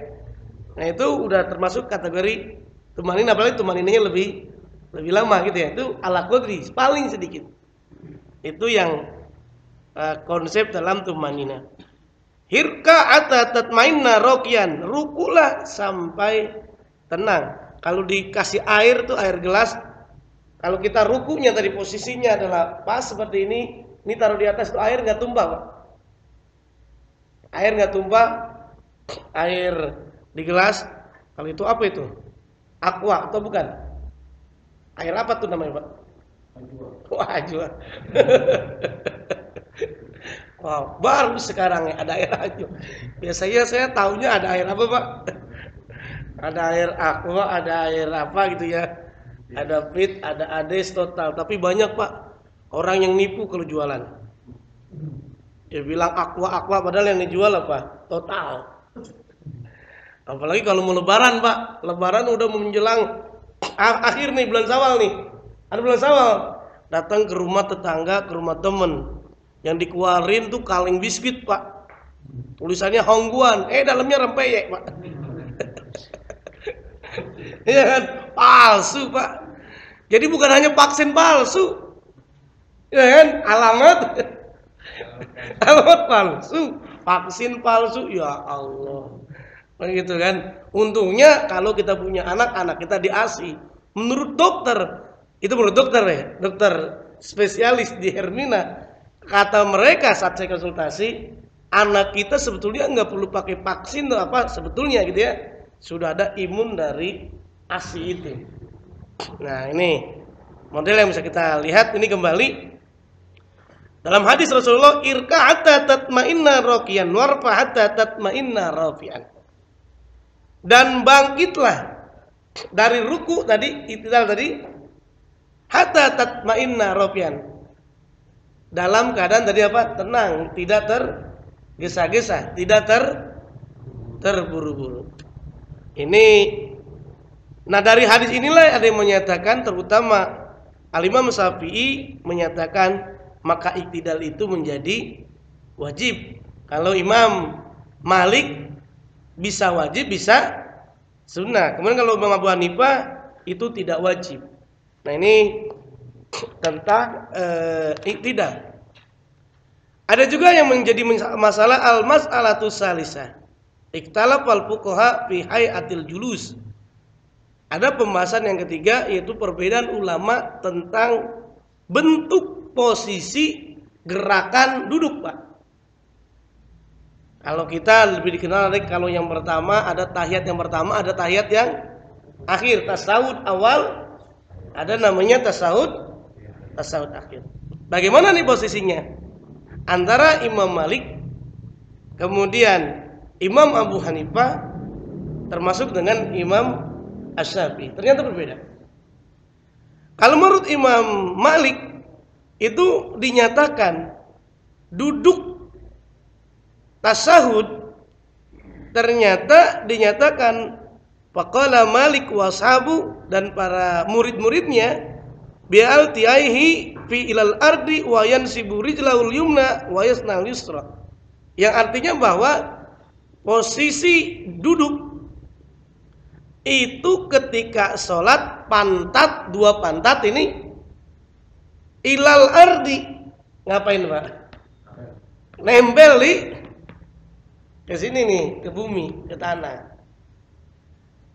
Nah itu udah termasuk kategori tumanina, apalagi tumaninanya lebih lama gitu ya. Itu ala qadri, paling sedikit. Itu yang konsep dalam tumanina. Hirka ata tatmainna rokian, rukulah sampai tenang. Kalau dikasih air tuh air gelas, kalau kita rukunya tadi posisinya adalah pas seperti ini taruh di atas tuh air nggak tumpah Pak. Air nggak tumpah, air di gelas. Kalau itu apa itu? Aqua atau bukan? Air apa tuh namanya Pak? Wah, ajwa. Wow, baru sekarang ya ada air ajwa. Biasanya saya taunya ada air apa Pak? Ada air aqua, ada air apa gitu ya. Ada fit, ada ades total. Tapi banyak Pak orang yang nipu kalau jualan. Dia bilang aqua padahal yang dijual apa? Total. Apalagi kalau mau lebaran Pak. Lebaran udah menjelang akhir nih bulan Syawal nih. Ada bulan Syawal. Datang ke rumah tetangga, ke rumah temen. Yang dikeluarin tuh kaleng biskuit Pak. Tulisannya Hongguan. Dalamnya rempeyek Pak. Iya kan? Palsu Pak. Jadi bukan hanya vaksin palsu. Ya kan? Alamat palsu. Vaksin palsu. Ya Allah. Begitu kan? Untungnya kalau kita punya anak kita diasi. Menurut dokter, itu menurut dokter ya, dokter spesialis di Hermina, kata mereka saat saya konsultasi, anak kita sebetulnya nggak perlu pakai vaksin atau apa sebetulnya gitu ya, sudah ada imun dari ASI itu. Nah ini model yang bisa kita lihat. Ini kembali dalam hadis Rasulullah, irka hatta tatma'inna raqiyan warfa hatta tatma'inna rafi'an. Dan bangkitlah dari ruku tadi, itidal tadi, hatta tatma'inna rafi'an. Dalam keadaan tadi apa? Tenang, tidak tergesa-gesa, tidak terburu-buru. Ini, nah dari hadis inilah ada yang menyatakan, terutama Al-Imam Syafi'i menyatakan maka iktidal itu menjadi wajib. Kalau Imam Malik bisa wajib, bisa sunnah. Kemudian kalau Imam Abu Hanifah itu tidak wajib. Nah ini tentang iktidal. Ada juga yang menjadi masalah al-mas'alatu salisah. Ikhtalafal fuqaha fi hayatil julus. Ada pembahasan yang ketiga, yaitu perbedaan ulama tentang bentuk posisi gerakan duduk Pak. Kalau kita lebih dikenal kalau yang pertama ada tahiyat yang pertama, ada tahiyat yang akhir, tasawuf awal, ada namanya tasawuf akhir. Bagaimana nih posisinya? Antara Imam Malik, kemudian Imam Abu Hanifah, termasuk dengan Imam Asy-Syafi'i, ternyata berbeda. Kalau menurut Imam Malik itu dinyatakan duduk tasahud, ternyata dinyatakan faqala Malik washabu dan para murid-muridnya bi'al tiaihi fi ilal ardi wa yansibu rijlahul yumna wa yasnal yusra, yang artinya bahwa posisi duduk itu ketika sholat pantat, dua pantat ini ilal ardi, ngapain Pak? Nempel di ke sini nih, ke bumi, ke tanah.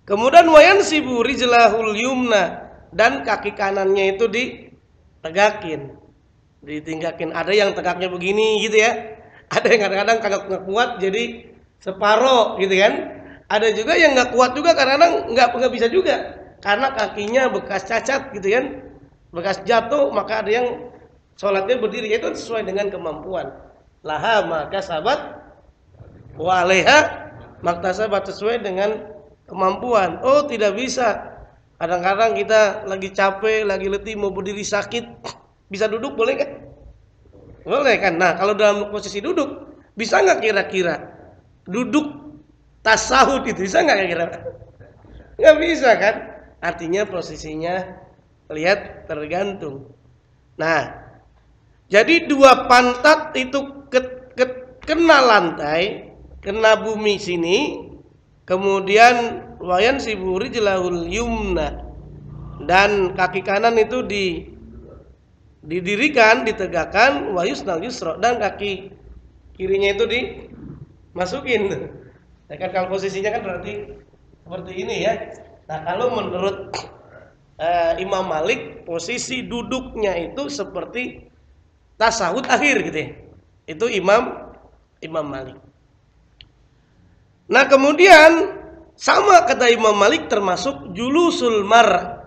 Kemudian wayansibu rijlahul yumna, dan kaki kanannya itu ditegakin, ditinggakin. Ada yang tegaknya begini gitu ya. Ada yang kadang-kadang kagak kuat jadi separoh gitu kan. Ada juga yang nggak kuat juga, kadang-kadang nggak bisa juga karena kakinya bekas cacat gitu kan, bekas jatuh. Maka ada yang sholatnya berdiri, itu sesuai dengan kemampuan. Laha maka sahabat waleha maktasabat, sesuai dengan kemampuan. Oh tidak bisa, kadang-kadang kita lagi capek, lagi letih, mau berdiri sakit, bisa duduk boleh kan? Boleh kan? Nah kalau dalam posisi duduk, bisa nggak kira-kira duduk tasahud itu bisa nggak kira-kira? Nggak bisa kan? Artinya posisinya lihat tergantung. Nah jadi dua pantat itu kena lantai, kena bumi sini, kemudian wayan siburi jelahul yumna, dan kaki kanan itu didirikan, ditegakkan, wayusnal yusra, dan kaki kirinya itu dimasukin. Ya kan, kalau posisinya kan berarti seperti ini ya. Nah kalau menurut Imam Malik, posisi duduknya itu seperti tasawuf akhir gitu ya. Itu Imam Malik. Nah kemudian sama kata Imam Malik, termasuk julusul mar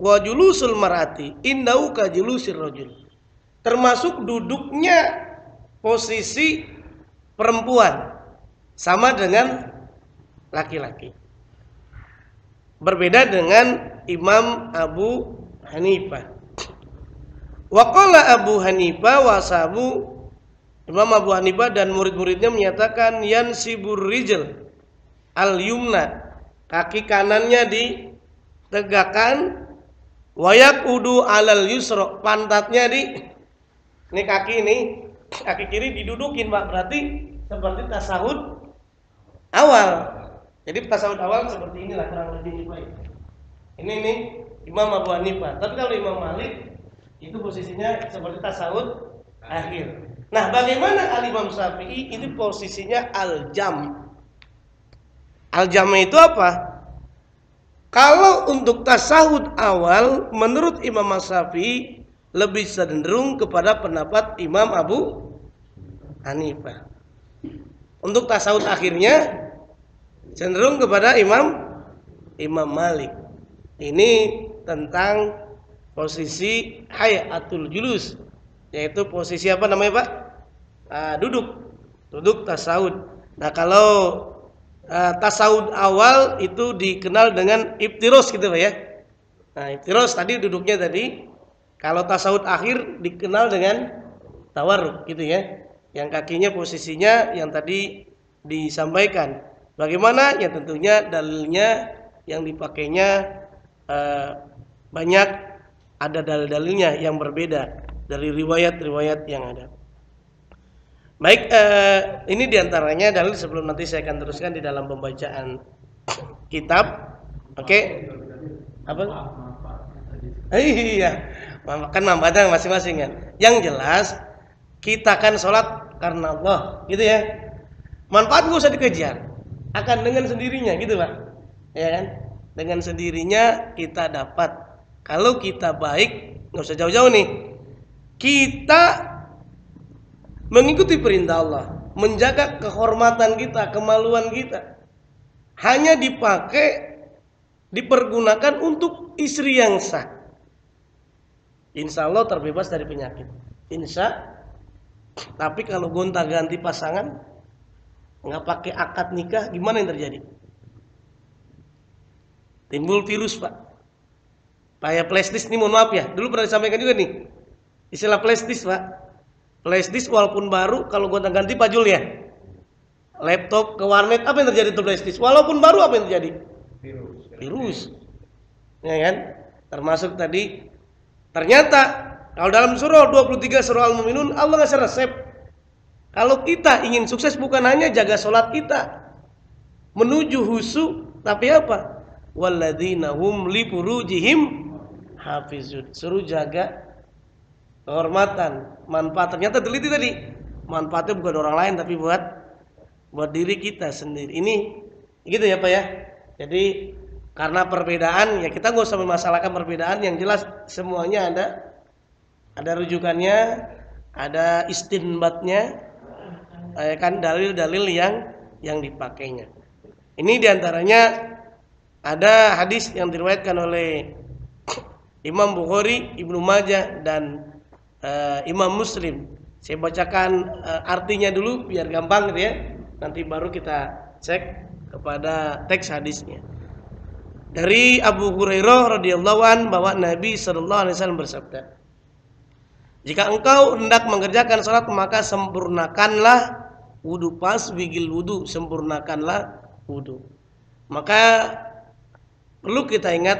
wa julusul marati indau ka julusir rajul, termasuk duduknya posisi perempuan sama dengan laki-laki, berbeda dengan Imam Abu Hanifah. Wa qala Abu Hanifah wa ashabu, Imam Abu Hanifah dan murid-muridnya menyatakan yansibur rijl al-yumna, kaki kanannya ditegakkan, wayak udu alal yusro, pantatnya ini kaki kiri didudukin, Pak. Berarti seperti tasahud awal. Jadi tasawuf awal seperti inilah kurang lebih Pak. Ini nih Imam Abu Hanifah. Tapi kalau Imam Malik itu posisinya seperti tasawuf akhir. Nah, bagaimana Al-Imam Syafi'i? Ini posisinya al-jam. Al-jam itu apa? Kalau untuk tasawuf awal menurut Imam Syafi'i lebih cenderung kepada pendapat Imam Abu Hanifah. Untuk tasawuf akhirnya cenderung kepada Imam Malik. Ini tentang posisi hayatul julus, yaitu posisi apa namanya Pak? Duduk tasawuf. Nah kalau tasawuf awal itu dikenal dengan iftiros gitu Pak ya. Nah iftiros tadi duduknya tadi. Kalau tasawuf akhir dikenal dengan tawarruk gitu ya. Yang kakinya posisinya yang tadi disampaikan. Bagaimana? Ya tentunya dalilnya yang dipakainya banyak, ada dalil-dalilnya yang berbeda dari riwayat-riwayat yang ada. Baik, ini diantaranya dalil sebelum nanti saya akan teruskan di dalam pembacaan kitab. Oke? Apa? Iya, kan manfaatnya masing-masing kan. Yang jelas kita kan sholat karena Allah, gitu ya. Manfaat nggak usah dikejar, akan dengan sendirinya gitu Pak, ya kan? Dengan sendirinya kita dapat. Kalau kita baik, nggak usah jauh-jauh nih. Kita mengikuti perintah Allah, menjaga kehormatan kita, kemaluan kita, hanya dipergunakan untuk istri yang sah. Insya Allah terbebas dari penyakit. Tapi kalau gonta-ganti pasangan, nggak pakai akad nikah, gimana yang terjadi? Timbul virus Pak. Kayak flash disk nih, mohon maaf ya. Dulu pernah disampaikan juga nih istilah flash disk Pak. Flash disk walaupun baru, kalau gonta-ganti pajul ya. Laptop ke warnet, apa yang terjadi tuh flash disk? Walaupun baru, apa yang terjadi? Virus. Ya kan? Termasuk tadi, ternyata kalau dalam surah 23 surah Al-Mu'minun, Allah ngasih resep. Kalau kita ingin sukses bukan hanya jaga sholat kita menuju husu, tapi apa? Walladzina hum li furujihim hafizun. Suruh jaga kehormatan, manfaat. Ternyata teliti tadi, manfaatnya bukan orang lain tapi buat diri kita sendiri. Ini gitu ya Pak ya. Jadi karena perbedaan ya kita nggak usah memasalahkan perbedaan, yang jelas semuanya ada rujukannya, ada istinbatnya, kan dalil-dalil yang dipakainya. Ini diantaranya ada hadis yang diriwayatkan oleh Imam Bukhari, Ibnu Majah dan Imam Muslim. Saya bacakan artinya dulu biar gampang gitu ya. Nanti baru kita cek kepada teks hadisnya. Dari Abu Hurairah radhiyallahu an bahwa Nabi sallallahu alaihi wasallam bersabda, jika engkau hendak mengerjakan salat maka sempurnakanlah wudu. Pas wigil wudu, sempurnakanlah wudu. Maka perlu kita ingat,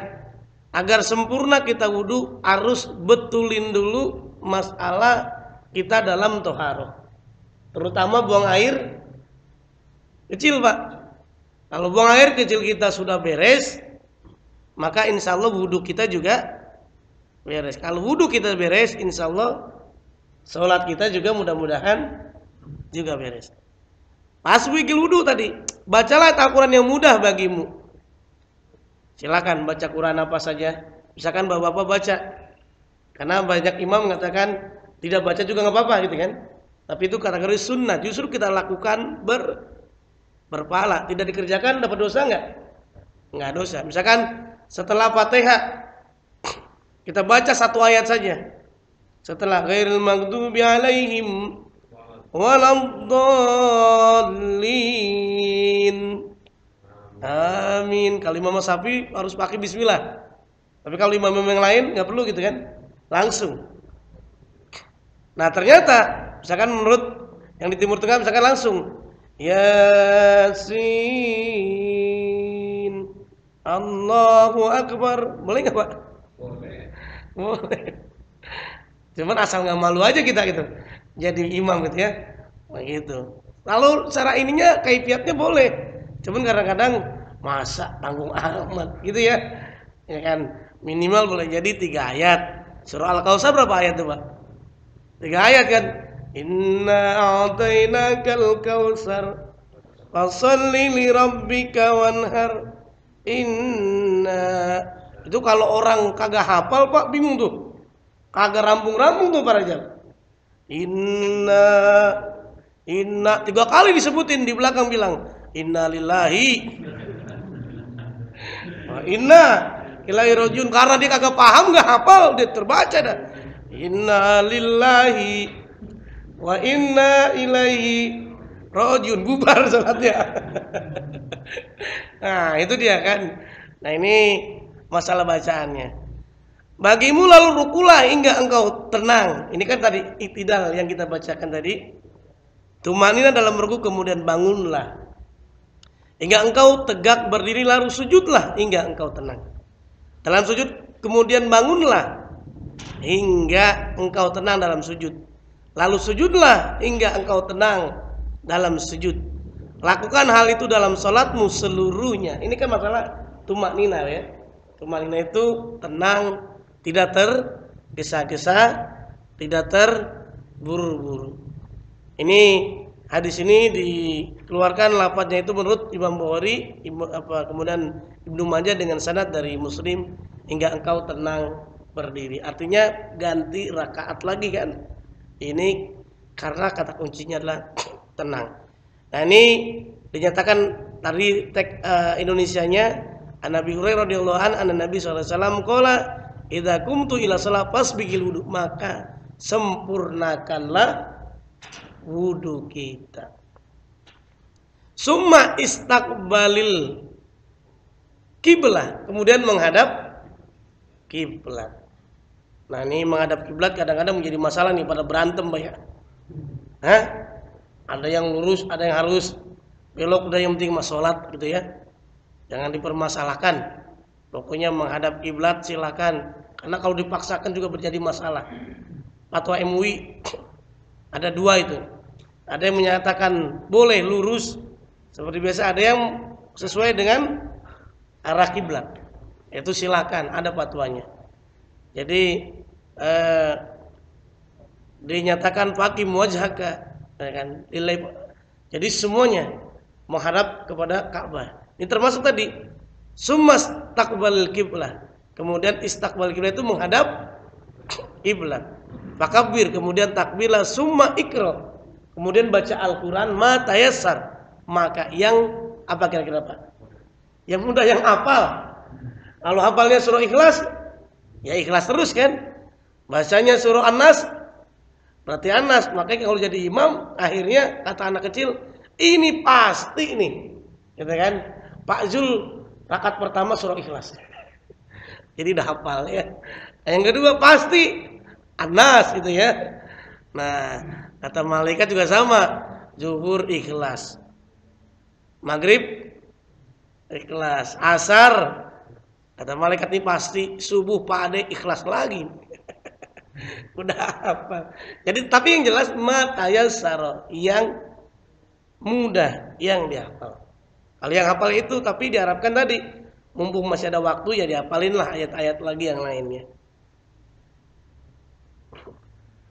agar sempurna kita wudu harus betulin dulu masalah kita dalam toharoh. Terutama buang air kecil Pak. Kalau buang air kecil kita sudah beres, maka insya Allah wudu kita juga beres. Kalau wudu kita beres, insya Allah sholat kita juga mudah-mudahan juga beres. Pas wigil wudu tadi, bacalah Al-Quran yang mudah bagimu. Silakan baca Quran apa saja. Misalkan bapak-bapak baca, karena banyak imam mengatakan tidak baca juga nggak apa-apa gitu kan. Tapi itu kategori sunnah. Justru kita lakukan berpahala. Tidak dikerjakan dapat dosa nggak? Nggak dosa. Misalkan setelah Fatihah kita baca satu ayat saja. Setelah ghairil maghdubi alaihim waladdallin. Amin. Kalau Imam Syafi'i harus pakai bismillah. Tapi kalau imam-imam yang lain nggak perlu gitu kan, langsung. Nah ternyata misalkan menurut yang di Timur Tengah misalkan langsung Yasin Allahu Akbar, boleh nggak Pak? Boleh. Boleh. Cuman asal nggak malu aja kita gitu, jadi imam gitu ya, begitu. Lalu cara ininya kaifiatnya boleh, cuman kadang-kadang masa tanggung amat gitu ya, ya kan minimal boleh jadi 3 ayat. Surah Al-Kautsar berapa ayat tuh Pak? 3 ayat kan. Inna a'tainakal kautsar fasholli li rabbika wanhar. Inna itu kalau orang kagak hafal Pak bingung tuh. Kagak rampung-rampung tuh para jam. Inna 3 kali disebutin di belakang bilang inna lillahi wa inna ilaihi rajiun, karena dia kagak paham nggak hafal dia terbaca dah. Inna lillahi wa inna ilaihi rajiun, bubar salatnya. Nah itu dia kan. Nah ini masalah bacaannya. Bagimu lalu rukulah hingga engkau tenang. Ini kan tadi iktidal yang kita bacakan tadi. Tumanina dalam ruku kemudian bangunlah. Hingga engkau tegak berdiri lalu sujudlah hingga engkau tenang. Dalam sujud kemudian bangunlah hingga engkau tenang dalam sujud. Lalu sujudlah hingga engkau tenang dalam sujud. Lakukan hal itu dalam sholatmu seluruhnya. Ini kan masalah tumanina ya. Tumanina itu tenang, tidak tergesa-gesa, tidak terburu-buru. Ini hadis ini dikeluarkan lafadznya itu menurut Imam Bukhari, kemudian Ibnu Majah dengan sanad dari Muslim hingga engkau tenang berdiri. Artinya ganti rakaat lagi kan. Ini karena kata kuncinya adalah tenang. Nah ini dinyatakan tadi teks Indonesianya An Nabi Hurairah radhiyallahu anhu Nabi sallallahu alaihi wasallam qala idza qumtu ila shalah fasbighil wudu, maka sempurnakanlah wudu kita. Summa istaqbalil kiblah, kemudian menghadap kiblat. Nah ini menghadap kiblat kadang-kadang menjadi masalah nih pada berantem Pak ya. Hah? Ada yang lurus, ada yang harus belok, udah yang penting mas sholat gitu ya. Jangan dipermasalahkan. Pokoknya menghadap kiblat silakan. Karena kalau dipaksakan juga menjadi masalah. Fatwa MUI ada 2 itu. Ada yang menyatakan boleh lurus seperti biasa, ada yang sesuai dengan arah kiblat. Itu silakan, ada fatwanya. Jadi dinyatakan faqim wajhaka, kan? Jadi semuanya menghadap kepada Ka'bah. Ini termasuk tadi summa istaqbalil kiblah. Kemudian istiqbal kiblat itu menghadap kiblat. Fakabbir, kemudian takbirlah, summa ikra. Kemudian baca Al-Qur'an ma tayassar. Maka yang apa kira-kira Pak? Yang mudah, yang hafal. Kalau hafalnya surah Ikhlas, ya Ikhlas terus kan? Bacanya surah An-Nas, berarti An-Nas. Makanya kalau jadi imam, akhirnya kata anak kecil, ini pasti nih. Gitu kan? Pak Zul rakaat pertama surah Ikhlas. Jadi udah hafal ya. Yang kedua pasti An-Nas itu ya. Nah, kata malaikat juga sama. Zuhur Ikhlas. Maghrib Ikhlas. Asar kata malaikat ini pasti subuh Pade Ikhlas lagi. Udah apa? Jadi tapi yang jelas matayassara, yang mudah, yang dihafal. Kalau yang hafal itu tapi diharapkan tadi mumpung masih ada waktu ya dihafalin lah ayat-ayat lagi yang lainnya.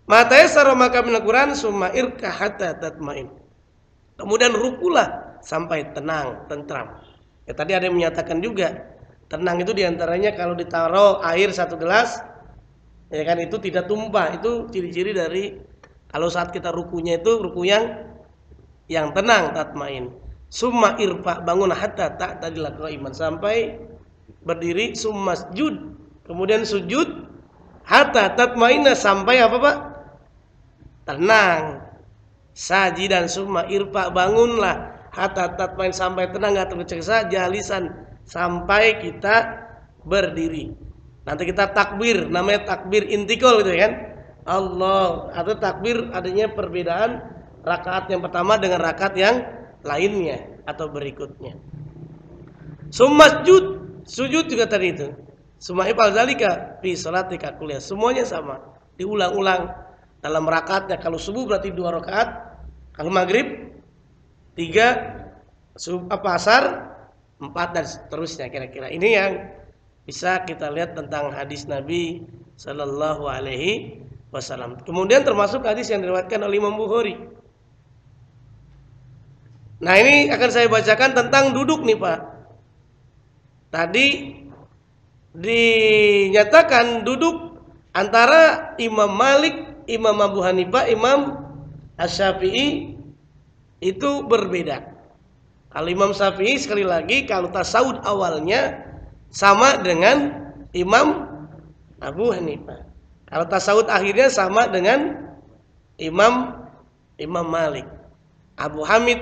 Matayassara maka min Al-Qur'an summa irka hatta tatmain. Kemudian rukulah sampai tenang, tentram. Ya tadi ada yang menyatakan juga tenang itu diantaranya kalau ditaruh air 1 gelas, ya kan itu tidak tumpah. Itu ciri-ciri dari kalau saat kita rukunya itu ruku yang tenang, tatmain. Summa irfa, bangun hatta ta'tadila qaiman, sampai berdiri, summa sujud, kemudian sujud hatta tatmaina, sampai apa Pak? Tenang. Sajidan summa irfa, bangunlah hatta tatmain, sampai tenang, enggak tergesa-gesa, jalisan, sampai kita berdiri. Nanti kita takbir, namanya takbir intikal gitu kan. Allah, atau takbir adanya perbedaan rakaat yang pertama dengan rakaat yang lainnya atau berikutnya. Sujud juga tadi itu. Semua ifal zalika fi salatika kuliah. Semuanya sama, diulang-ulang dalam rakaatnya. Kalau subuh berarti 2 rakaat, kalau maghrib 3, asar 4 dan seterusnya kira-kira. Ini yang bisa kita lihat tentang hadis Nabi Sallallahu Alaihi Wasallam. Kemudian termasuk hadis yang diriwayatkan oleh Imam Bukhari. Nah ini akan saya bacakan tentang duduk nih Pak. Tadi dinyatakan duduk antara Imam Malik, Imam Abu Hanifah, Imam Asy-Syafi'i itu berbeda. Kalau Imam Syafi'i sekali lagi kalau tasawuf awalnya sama dengan Imam Abu Hanifah. Kalau tasawuf akhirnya sama dengan Imam Malik. Abu Hamid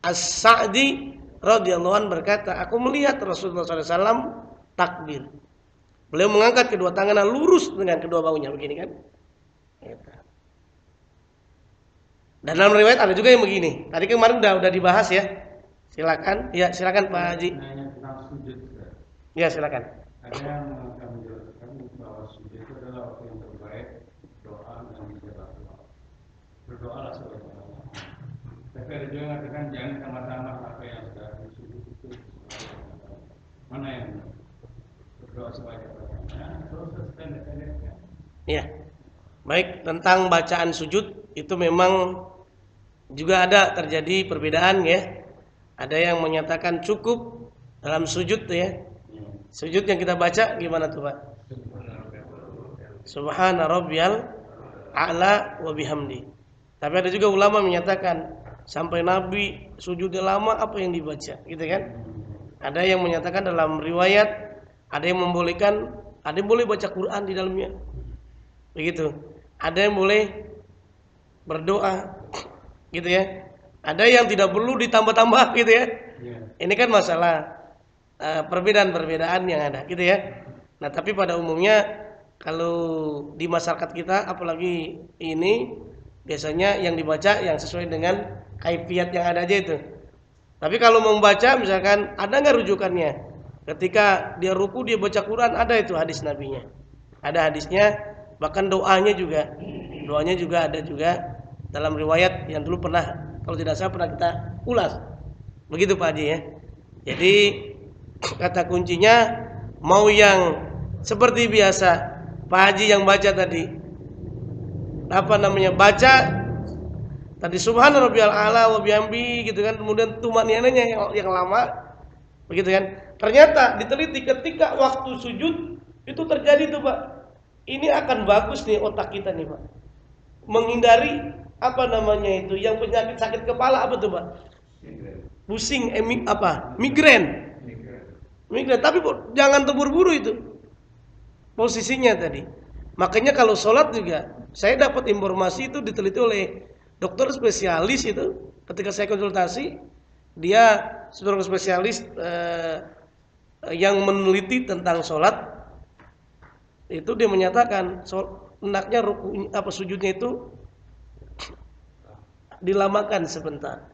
As-Sa'di radhiyallahu anhu berkata, aku melihat Rasulullah SAW takbir. Beliau mengangkat kedua tangannya lurus dengan kedua bahunya begini kan. Dan dalam riwayat ada juga yang begini. Tadi kemarin udah dibahas ya. Silakan, ya silakan Pak Haji. Ya silakan. Ada yang menjelaskan bahwa sujud itu adalah waktu yang terbaik doa dan menjaga doa. Berdoalah sebagai Allah. Tapi ada juga yang mengatakan jangan sama-sama apa yang sudah disujud itu. Mana yang berdoa sebagai Allah? Terus pendek-pendeknya. Ya. Baik, tentang bacaan sujud itu memang juga ada terjadi perbedaan ya. Ada yang menyatakan cukup dalam sujud ya. Sujud yang kita baca gimana tuh Pak? Subhana rabbiyal a'la wa bihamdi. Tapi ada juga ulama menyatakan sampai Nabi sujudnya lama apa yang dibaca, gitu kan? Ada yang menyatakan dalam riwayat, ada yang membolehkan, ada yang boleh baca Quran di dalamnya. Begitu. Ada yang boleh berdoa, gitu ya. Ada yang tidak perlu ditambah-tambah, gitu ya. Ini kan masalah perbedaan-perbedaan yang ada, gitu ya. Nah, tapi pada umumnya kalau di masyarakat kita, apalagi ini biasanya yang dibaca yang sesuai dengan kaifiat yang ada aja itu. Tapi kalau membaca, misalkan ada nggak rujukannya? Ketika dia ruku dia baca Quran, ada itu hadis nabinya. Ada hadisnya, bahkan doanya juga ada juga dalam riwayat yang dulu pernah. Kalau tidak salah pernah kita ulas. Begitu Pak Haji ya. Jadi kata kuncinya mau yang seperti biasa Pak Haji yang baca tadi. Apa namanya? Baca tadi subhana rabbiyal a'la wa bihamdi gitu kan. Kemudian tumaninanya yang lama. Begitu kan? Ternyata diteliti ketika waktu sujud itu terjadi tuh Pak. Ini akan bagus nih otak kita nih Pak. Menghindari apa namanya itu yang penyakit sakit kepala apa tuh Pak? Pusing, migren. Tapi jangan terburu-buru itu posisinya tadi. Makanya kalau sholat juga saya dapat informasi itu diteliti oleh dokter spesialis itu ketika saya konsultasi dia dokter spesialis yang meneliti tentang sholat itu dia menyatakan hendaknya sujudnya itu dilamakan sebentar.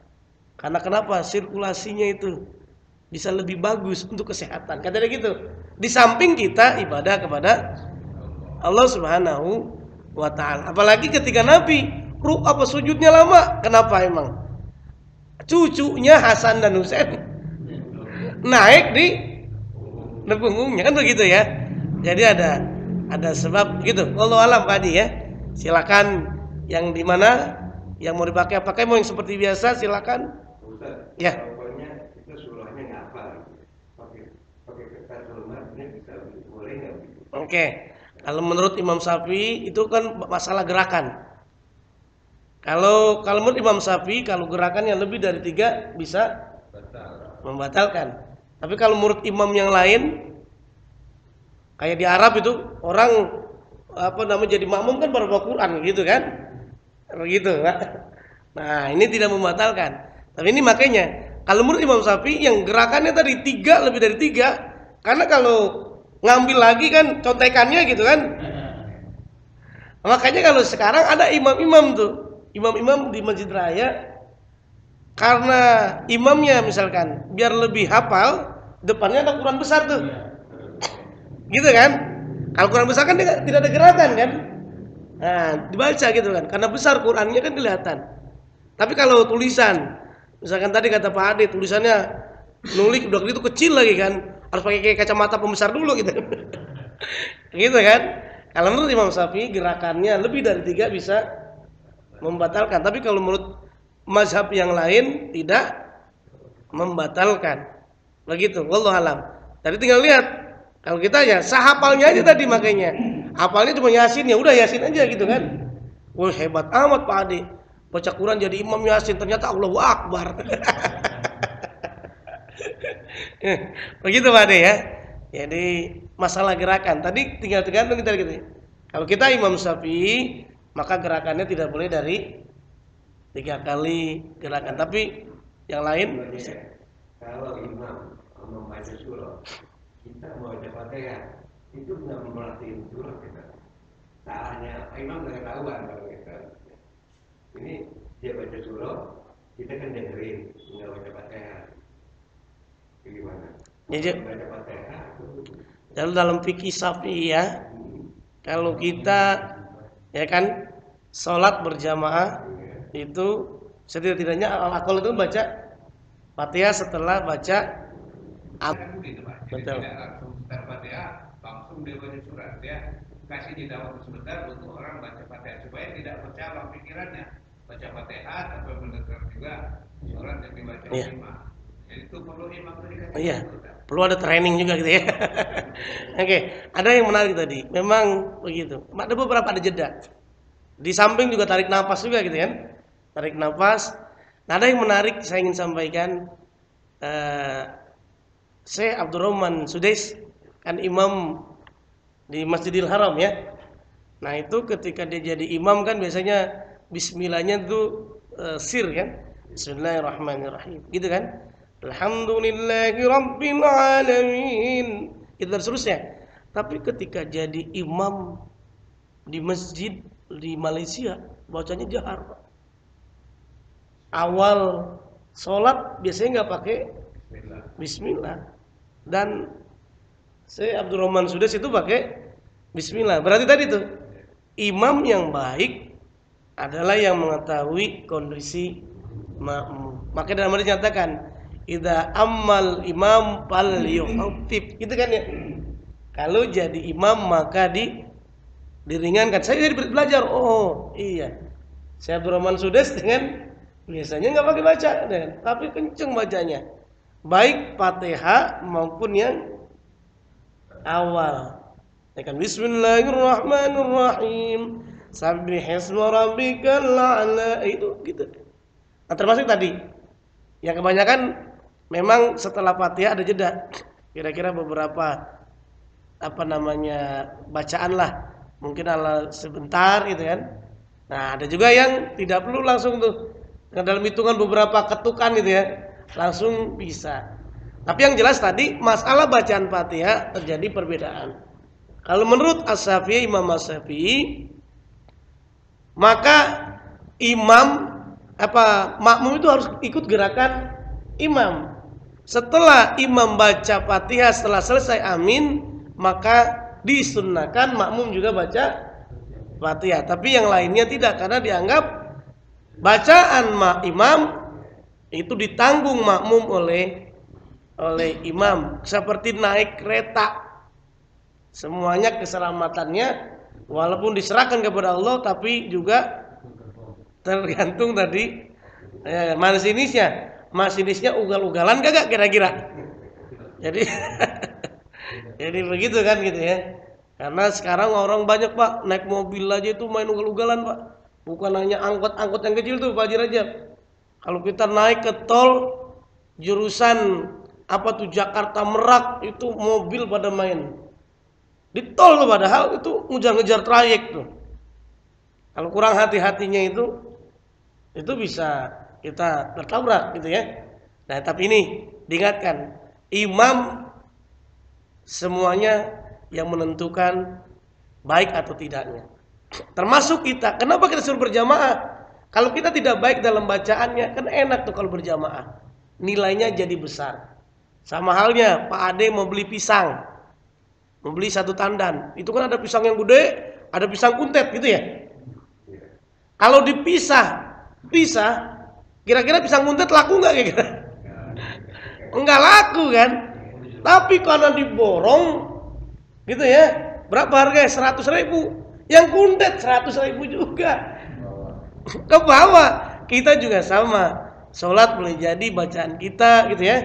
Karena kenapa? Sirkulasinya itu bisa lebih bagus untuk kesehatan. Katanya gitu. Di samping kita ibadah kepada Allah Subhanahu wa taala. Apalagi ketika Nabi sujudnya lama. Kenapa emang? Cucunya Hasan dan Husain naik di punggungnya kan begitu ya. Jadi ada sebab gitu. Wallahu alam Pak Haji ya. Silakan yang di mana yang mau dipakai mau yang seperti biasa silakan. Ustaz, ya. Pokoknya kita surahnya ngapal. Pakai kertas rumahnya bisa boleh nggak? Oke. Kalau menurut Imam Syafi'i itu kan masalah gerakan. Kalau menurut Imam Syafi'i kalau gerakan yang lebih dari 3 bisa membatalkan. Tapi kalau menurut imam yang lain kayak di Arab itu orang jadi makmum kan baca Quran gitu kan? Begitu, Pak. Nah, ini tidak membatalkan. Tapi ini makanya kalau menurut Imam Syafi'i yang gerakannya tadi 3 lebih dari 3, karena kalau ngambil lagi kan contekannya gitu kan. Makanya kalau sekarang ada imam-imam tuh, imam-imam di Masjid Raya, karena imamnya misalkan biar lebih hafal, depannya ada Quran besar tuh, gitu kan? Kalau Quran besar kan tidak ada gerakan kan? Nah, dibaca gitu kan, karena besar Qurannya kan kelihatan. Tapi kalau tulisan, misalkan tadi kata Pak Ade, tulisannya nulis udah gitu kecil lagi kan, harus pakai kayak kacamata pembesar dulu gitu, gitu kan? Kalau menurut Imam Syafi'i gerakannya lebih dari 3 bisa membatalkan. Tapi kalau menurut mazhab yang lain tidak membatalkan. Begitu, wallahu alam. Tadi tinggal lihat. Kalau kita ya sahapalnya aja tadi makanya. Hafalnya cuma Yasin, ya udah Yasin aja gitu kan. Wah, hebat amat Pak Ade. Baca Quran jadi Imam Yasin, ternyata Allahu Akbar. Begitu Pak Ade ya. Jadi masalah gerakan tadi tinggal tergantung kita gitu. Kalau kita Imam Syafi'i, maka gerakannya tidak boleh dari 3 kali gerakan. Tapi yang lain bisa. Kalau imam membaca surah, kita mau baca Fatihah, itu nggak memerhatiin surah kita. Salahnya imam nggak ketahuan kalau kita. Ini dia baca surah, kita kan dengerin, nggak baca Fatihah. Gimana? Jadi Baca Fatihah. dalam fikih Syafi'i ya, kalau kita ya kan sholat berjamaah itu setidak-tidaknya al-aqal itu baca Fatihah setelah baca Kan begitu Pak. Jadi Betul. tidak langsung setelah Fatihah, langsung dia baca surat. Dia kasih jeda waktu sebentar untuk orang baca Fatihah supaya tidak bercabang pikirannya. Baca Fatihah sampai mendengar juga surat yang dibaca Iya. imam. Jadi itu perlu imam itu dikasih Iya, tahu, Pak. perlu ada training juga gitu ya. Oke, ada yang menarik tadi. Memang begitu. Ada beberapa ada jeda. Di samping juga tarik nafas juga gitu kan. Tarik nafas. Nah, ada yang menarik saya ingin sampaikan. Syekh Abdurrahman Sudais kan imam di Masjidil Haram ya. Nah, itu ketika dia jadi imam kan biasanya bismillahnya tuh sir kan. Bismillahirrahmanirrahim. Gitu kan? Alhamdulillahi Rabbil Alamin. Itu dan seterusnya. Tapi ketika jadi imam di masjid di Malaysia, bacanya jahar. Awal sholat biasanya nggak pakai Bismillah. Bismillah. Dan saya Abdurrahman Sudais itu pakai Bismillah. Berarti tadi tuh imam yang baik adalah yang mengetahui kondisi makmum. Maka dalam hadis nyatakan idza ammal imam fal yukhafif. Gitu kan ya. Kalau jadi imam maka diringankan. Saya jadi belajar. Oh, iya. Saya Abdurrahman Sudais dengan biasanya nggak pakai baca, tapi kenceng bacanya. Baik Fatihah maupun yang awal. Ya kan Bismillahirrahmanirrahim. Sabbihisma rabbikal a'la. Itu gitu. Nah, termasuk tadi yang kebanyakan memang setelah Fatihah ada jeda. Kira-kira beberapa bacaan lah. Mungkin ala sebentar gitu kan. Nah, ada juga yang tidak perlu langsung tuh. Dalam hitungan beberapa ketukan gitu ya. Langsung bisa. Tapi yang jelas tadi masalah bacaan Fatihah terjadi perbedaan. Kalau menurut As-Syafi'i, Imam As-Syafi'i, maka makmum itu harus ikut gerakan imam. Setelah imam baca Fatihah, setelah selesai amin, maka disunnahkan makmum juga baca Fatihah. Tapi yang lainnya tidak, karena dianggap bacaan imam itu ditanggung makmum oleh imam, seperti naik kereta. Semuanya keselamatannya walaupun diserahkan kepada Allah, tapi juga tergantung tadi masinisnya ugal-ugalan kagak kira-kira. Jadi jadi begitu kan gitu ya. Karena sekarang orang banyak Pak naik mobil aja itu main ugal-ugalan Pak. Bukan hanya angkot-angkot yang kecil tuh Pak Haji Rajab. Kalau kita naik ke tol jurusan Jakarta Merak itu mobil pada main. Di tol tuh padahal itu ngejar-ngejar trayek tuh. Kalau kurang hati-hatinya itu bisa kita tertabrak gitu ya. Nah, tapi ini diingatkan, imam semuanya yang menentukan baik atau tidaknya. Termasuk kita. Kenapa kita suruh berjamaah? Kalau kita tidak baik dalam bacaannya, kan enak tuh kalau berjamaah. Nilainya jadi besar. Sama halnya Pak Ade mau beli pisang. Mau beli 1 tandan. Itu kan ada pisang yang gede, ada pisang kuntet gitu ya. Kalau dipisah, kira-kira pisang kuntet laku nggak kira-kira? Enggak laku kan? Tapi karena diborong, gitu ya. Berapa harganya? 100.000. Yang kuntet 100.000 juga. Ke bawah. Kita juga sama. Sholat boleh jadi bacaan kita, gitu ya.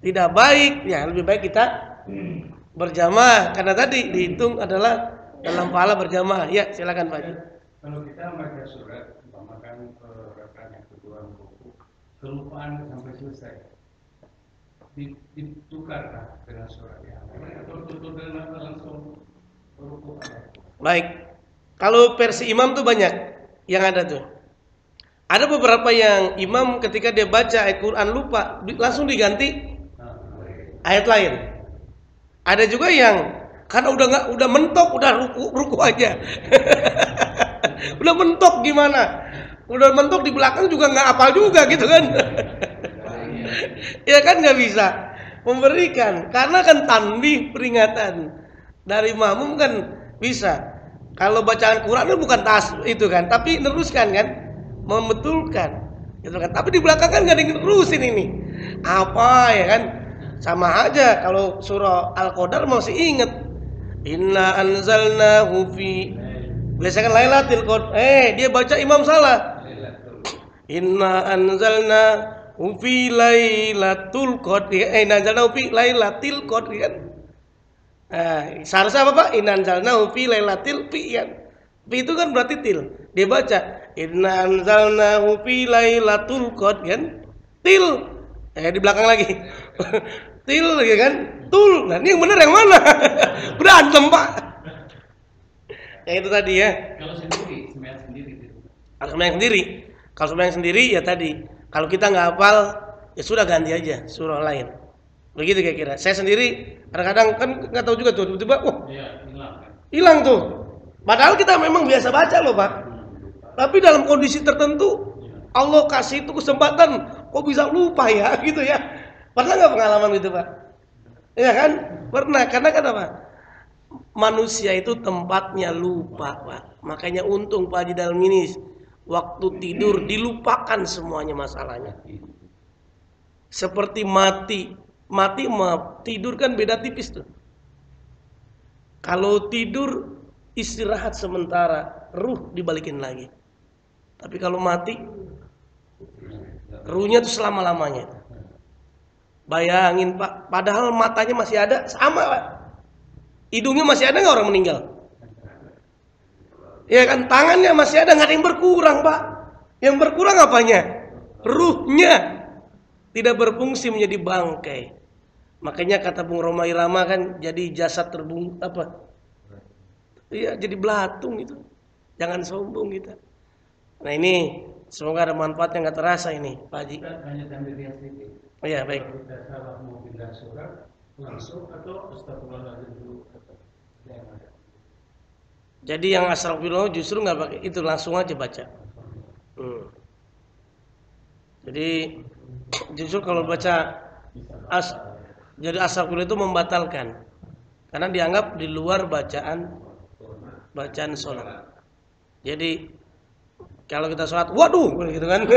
Tidak baik, ya lebih baik kita berjamaah. Karena tadi dihitung adalah dalam pahala berjamaah. Ya, silakan Pak Haji. Kalau kita membaca surat, umpamakan rakaat yang kedua ruku, kelupaan sampai selesai, ditukarkan dengan surat yang lain atau tutup dengan langsung ruku ada. Baik. Kalau versi imam tuh banyak yang ada tuh. Ada beberapa yang imam ketika dia baca ayat Quran lupa, langsung diganti ayat lain. Ada juga yang karena udah mentok, udah ruku aja. Udah mentok gimana? Udah mentok di belakang juga nggak apal juga gitu kan? Ya kan nggak bisa memberikan karena kan tanbih peringatan dari makmum kan bisa. Kalau bacaan Quran itu bukan itu kan, tapi neruskan kan, membetulkan, gitu kan. Tapi di belakang kan nggak ada yang nerusin ini. Apa ya kan? Sama aja kalau surah Al-Qadar masih inget. Inna anzalnahu fi biasakan Lailatul Qadar. Dia baca imam salah. Inna anzalnahu fi Lailatul Qadar. Inna anzalnahu fi Lailatul Qadar kan. Seharusnya apa Pak? Inna anzalnahu fi Lailatul Qadar. Fi itu kan berarti til. Dia baca Inna anzalnahu fi Lailatul Qadar kan. Til. Di belakang lagi. Til ya kan? Tul. Nah, ini yang benar yang mana? Berantem, Pak. Yang itu tadi ya. Kalau sendiri, sembahyang sendiri gitu. Kalau sembahyang sendiri, kalau sembahyang sendiri ya tadi. Kalau kita nggak hafal, ya sudah ganti aja surah lain. Begitu kira-kira. Saya sendiri kadang-kadang kan nggak tahu juga tuh tiba-tiba, Iya, hilang kan. hilang tuh. Padahal kita memang biasa baca loh Pak. Tapi dalam kondisi tertentu, Allah kasih itu kesempatan, kok bisa lupa ya, gitu ya. Pernah nggak pengalaman gitu Pak? Iya kan? Pernah. Karena kan apa? Manusia itu tempatnya lupa Pak. Makanya untung Pak Haji dalam ini waktu tidur dilupakan semuanya masalahnya. Seperti mati sama tidur kan beda tipis tuh. Kalau tidur istirahat sementara, ruh dibalikin lagi. Tapi kalau mati, ruhnya tuh selama-lamanya. Bayangin Pak, padahal matanya masih ada, sama Pak. Hidungnya masih ada nggak orang meninggal? Ya kan, tangannya masih ada, nggak ada yang berkurang Pak. Yang berkurang apanya? Ruhnya tidak berfungsi menjadi bangkai. Makanya kata Bung Roma Irama kan jadi jasad iya jadi belatung itu. Jangan sombong kita. Nah ini semoga ada manfaat yang nggak terasa ini Pak Haji. Kita hanya sambil lihat sedikit. Oh ya baik. Kalau kita salah mau pindah surat langsung atau astagfirullahaladzim dulu yang ada. Jadi yang astagfirullah justru nggak pakai itu, langsung aja baca. Jadi justru kalau baca jadi astagfirullah itu membatalkan karena dianggap di luar bacaan sholat. Jadi kalau kita sholat, waduh, gitu kan?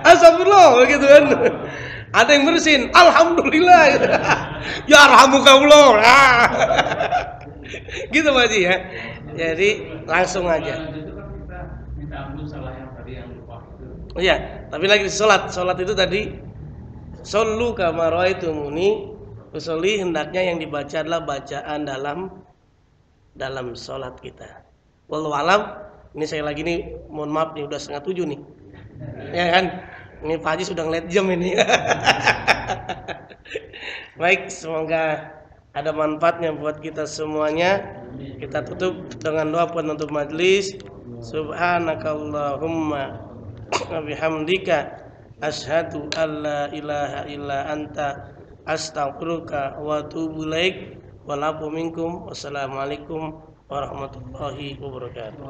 Astagfirullah, gitu kan? Ada yang bersin, alhamdulillah. Ya arhamukallah. Gitu Pak Haji ya. Jadi langsung aja. Itu kan kita minta ampun salah yang tadi yang lupa itu. Iya, tapi lagi sholat itu tadi shollu kama ra'aitumuni usolli, hendaknya yang dibaca adalah bacaan dalam sholat kita. Wallahu alam. Ini saya lagi nih, mohon maaf nih udah 6:30 nih. Ya kan? Ini Pak Haji sudah ngeliat jam ini. Baik, semoga ada manfaatnya buat kita semuanya. Kita tutup dengan doa penutup majelis. Subhanakallahumma wa bihamdika asyhadu an la ilaha illa anta astaghfiruka wa atubu ilaik. Walafu minkum. Wassalamualaikum warahmatullahi wabarakatuh.